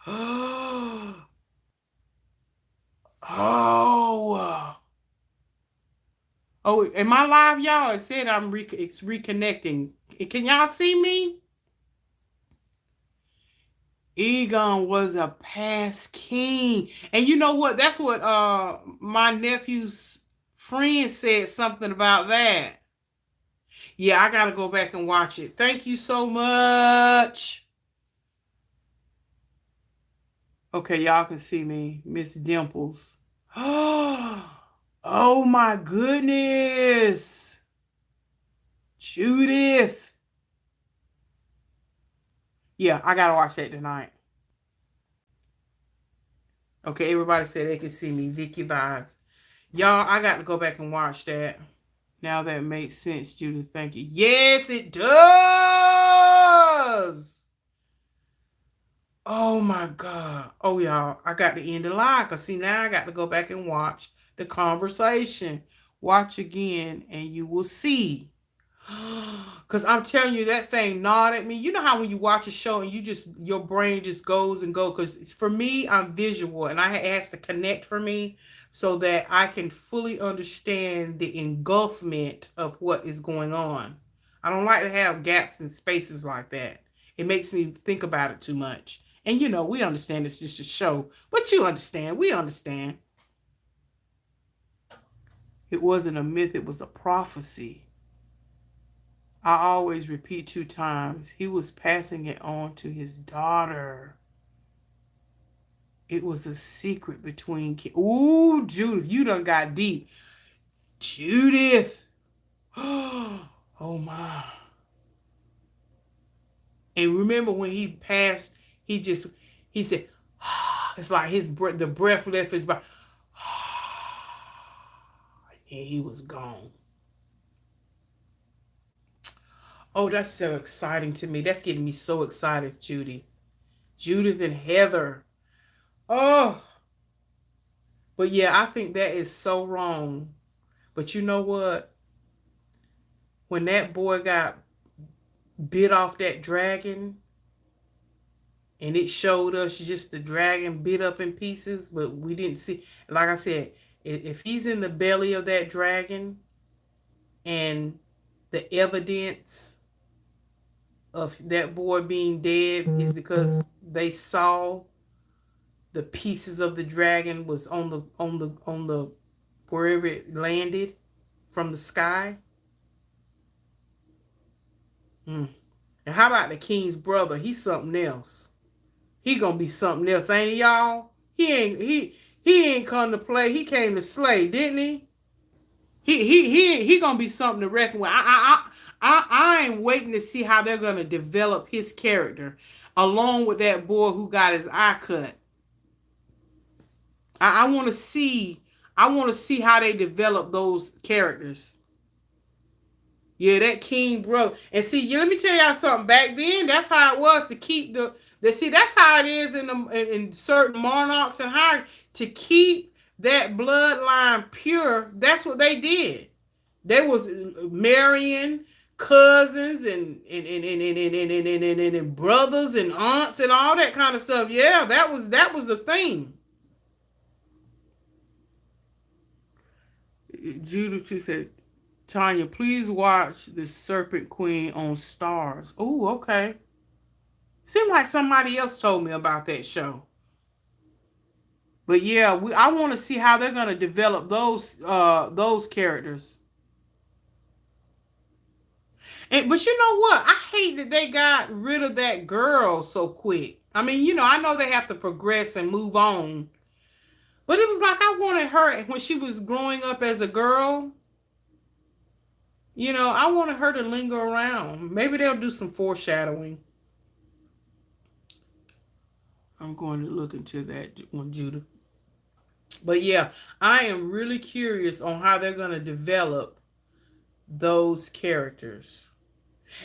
Oh. Oh, am I live, y'all? It said it's reconnecting. Can y'all see me? Egon was a past king. And you know what? That's what my nephew's friend said something about that. Yeah, I gotta go back and watch it. Thank you so much. Okay, y'all can see me. Miss Dimples. Oh my goodness. Judith. Yeah, I gotta watch that tonight. Okay, everybody said they could see me. Vicky vibes. Y'all, I got to go back and watch that. Now that makes sense, Judith. Thank you. Yes, it does. Oh my God. Oh, y'all, I got to end the live because see, now I got to go back and watch the conversation. Watch again and you will see. Because I'm telling you, that thing gnawed at me. You know how when you watch a show and your brain just goes and goes. Because for me, I'm visual and it has to connect for me so that I can fully understand the engulfment of what is going on. I don't like to have gaps and spaces like that. It makes me think about it too much. And we understand it's just a show. But you understand. We understand. It wasn't a myth. It was a prophecy. I always repeat 2 times. He was passing it on to his daughter. It was a secret between kids. Ooh, Judith, you done got deep. Judith. Oh my. And remember when he passed, he said, it's like the breath left his body. And he was gone. Oh, that's so exciting to me. That's getting me so excited, Judy. Judith and Heather. Oh. But yeah, I think that is so wrong. But you know what? When that boy got bit off that dragon, and it showed us just the dragon bit up in pieces, but we didn't see. Like I said, if he's in the belly of that dragon, and the evidence of that boy being dead is because they saw the pieces of the dragon was on the wherever it landed from the sky. And how about the king's brother? He's something else. He gonna be something else, ain't he, y'all? He ain't come to play. He came to slay, didn't he? He gonna be something to reckon with. I ain't waiting to see how they're gonna develop his character, along with that boy who got his eye cut. I want to see. I want to see how they develop those characters. Yeah, that king brother. And see, let me tell y'all something. Back then, that's how it was to keep the see. That's how it is in certain monarchs and how to keep that bloodline pure. That's what they did. They was marrying cousins and brothers and aunts and all that kind of stuff. Yeah, that was the thing. Judith said, Tonya, please watch The Serpent Queen on Stars. Oh, okay. Seemed like somebody else told me about that show. But yeah, I want to see how they're gonna develop those characters. But you know what? I hate that they got rid of that girl so quick. I mean, I know they have to progress and move on. But it was like I wanted her when she was growing up as a girl. I wanted her to linger around. Maybe they'll do some foreshadowing. I'm going to look into that one, Judah. But yeah, I am really curious on how they're going to develop those characters.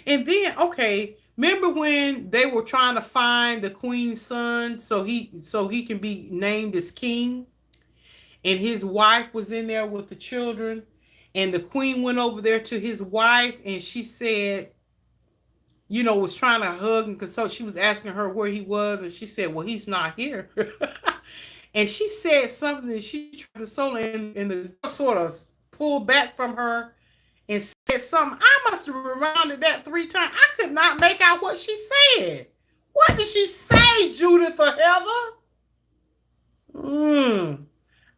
And then, okay, remember when they were trying to find the queen's son so he can be named as king? And his wife was in there with the children. And the queen went over there to his wife and she said, was trying to hug and console. She was asking her where he was. And she said, well, he's not here. And she said something and she tried to console him. And the girl sort of pulled back from her and said something. I must have rewounded that 3 times. I could not make out what she said. What did she say, Judith or Heather?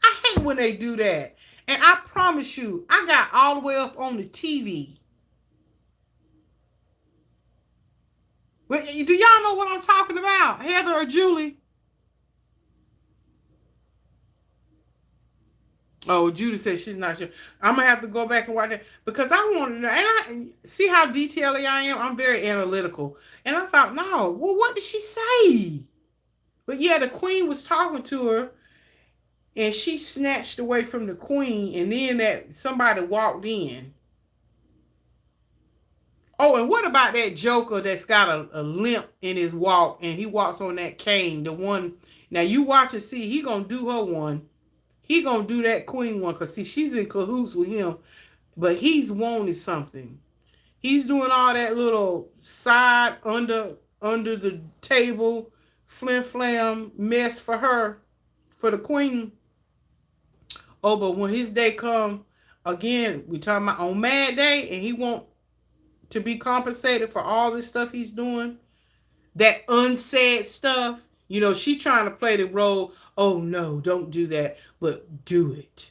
I hate when they do that. And I promise you, I got all the way up on the TV. But do y'all know what I'm talking about, Heather or Julie? Oh, Judy says she's not sure. I'm going to have to go back and watch it because I want to know. And I see how detailed I am. I'm very analytical. And I thought, no, well, what did she say? But yeah, the queen was talking to her and she snatched away from the queen. And then somebody walked in. Oh, and what about that joker that's got a limp in his walk and he walks on that cane? The one, now you watch and see, he going to do her one. He gonna do that queen one because see she's in cahoots with him, but he's wanting something. He's doing all that little side under the table flim flam mess for her, for the queen. Oh, but when his day come again, we talking about on Mad Day, and he want to be compensated for all this stuff he's doing, that unsaid stuff. She trying to play the role. Oh no, don't do that, but do it.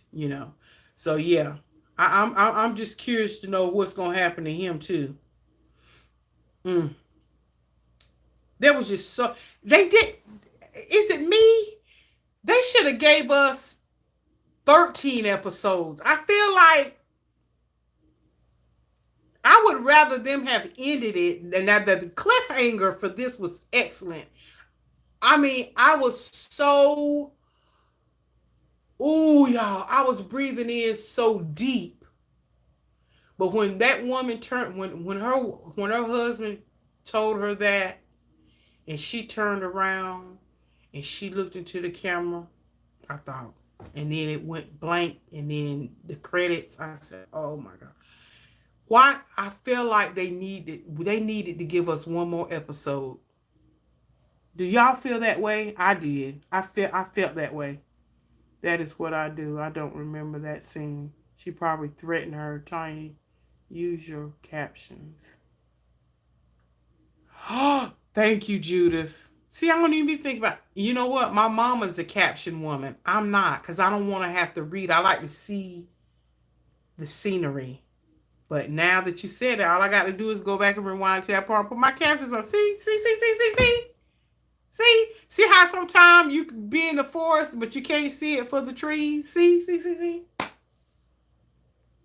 So yeah, I'm just curious to know what's gonna happen to him too. That was just so. They did. Is it me? They should have gave us 13 episodes. I feel like I would rather them have ended it than that. The cliffhanger for this was excellent. I mean, I was so, y'all, I was breathing in so deep. But when that woman turned, when her husband told her that, and she turned around and she looked into the camera, I thought, and then it went blank, and then the credits, I said, oh my God. Why? I feel like they needed to give us one more episode. Do y'all feel that way? I did. I felt that way. That is what I do. I don't remember that scene. She probably threatened her, Tonya, use your captions. Oh, thank you, Judith. See, I don't even be thinking about, you know what? My mama's a caption woman. I'm not, because I don't want to have to read. I like to see the scenery. But now that you said it, all I got to do is go back and rewind to that part and put my captions on. See? See how sometimes you can be in the forest, but you can't see it for the trees? See?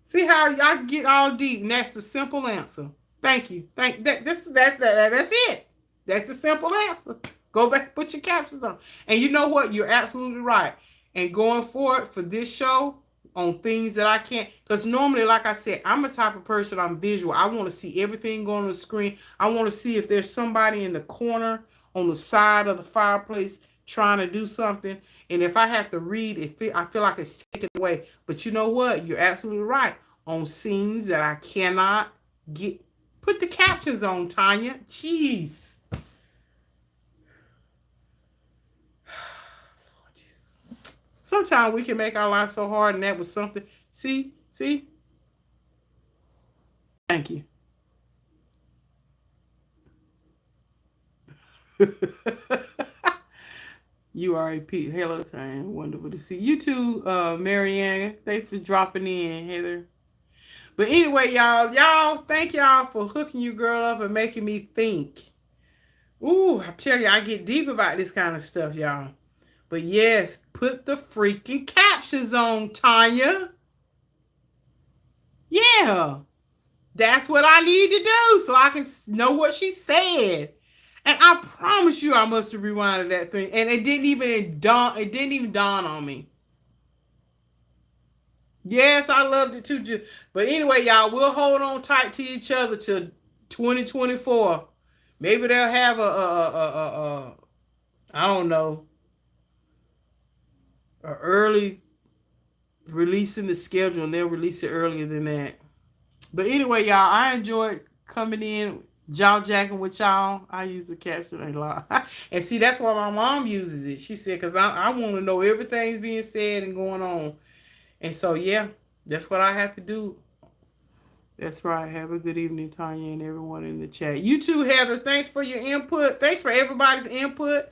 See how y'all get all deep, and that's the simple answer. Thank you. That's it. That's the simple answer. Go back, put your captions on. And you know what? You're absolutely right. And going forward for this show on things that I can't, because normally, like I said, I'm a type of person, I'm visual. I want to see everything going on the screen. I want to see if there's somebody in the corner on the side of the fireplace trying to do something. And if I have to read, I feel like it's taken away. But you know what? You're absolutely right. On scenes that I cannot get, put the captions on, Tonya. Jeez. Sometimes we can make our life so hard, and that was something. See? Thank you. You are a Pete. Hello, time. Wonderful to see you too, Marianne. Thanks for dropping in, Heather. But anyway, y'all, thank y'all for hooking you girl up and making me think. Ooh, I tell you, I get deep about this kind of stuff, y'all. But yes, put the freaking captions on, Tonya. Yeah. That's what I need to do so I can know what she said. And I promise you I must have rewinded that thing. And it didn't even dawn on me. Yes, I loved it too. But anyway, y'all, we'll hold on tight to each other till 2024. Maybe they'll have I don't know, a early releasing the schedule, and they'll release it earlier than that. But anyway, y'all, I enjoyed coming in, jaw jacking with y'all. I use the caption a lot. And see, that's why my mom uses it. She said, because I want to know everything's being said and going on. And so, yeah, that's what I have to do. That's right. Have a good evening, Tonya, and everyone in the chat. You too, Heather. Thanks for your input. Thanks for everybody's input.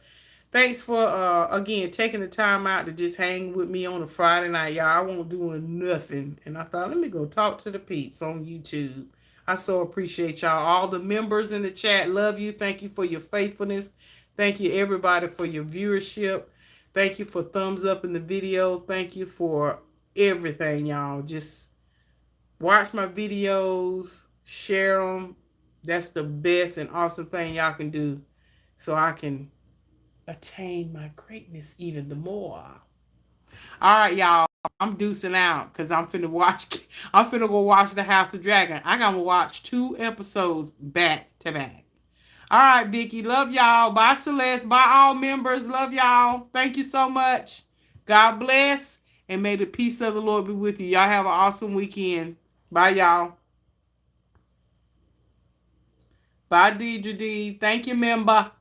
Thanks for, again, taking the time out to just hang with me on a Friday night, y'all. I won't do nothing. And I thought, let me go talk to the peeps on YouTube. I so appreciate y'all. All the members in the chat, love you. Thank you for your faithfulness. Thank you, everybody, for your viewership. Thank you for thumbs up in the video. Thank you for everything, y'all. Just watch my videos, share them. That's the best and awesome thing y'all can do so I can attain my greatness even the more. All right, y'all. I'm deucing out because I'm finna go watch The House of Dragon. I gotta watch 2 episodes back to back. All right, Vicky. Love y'all. Bye, Celeste. Bye, all members. Love y'all. Thank you so much. God bless. And may the peace of the Lord be with you. Y'all have an awesome weekend. Bye, y'all. Bye, Deidre D. Thank you, member.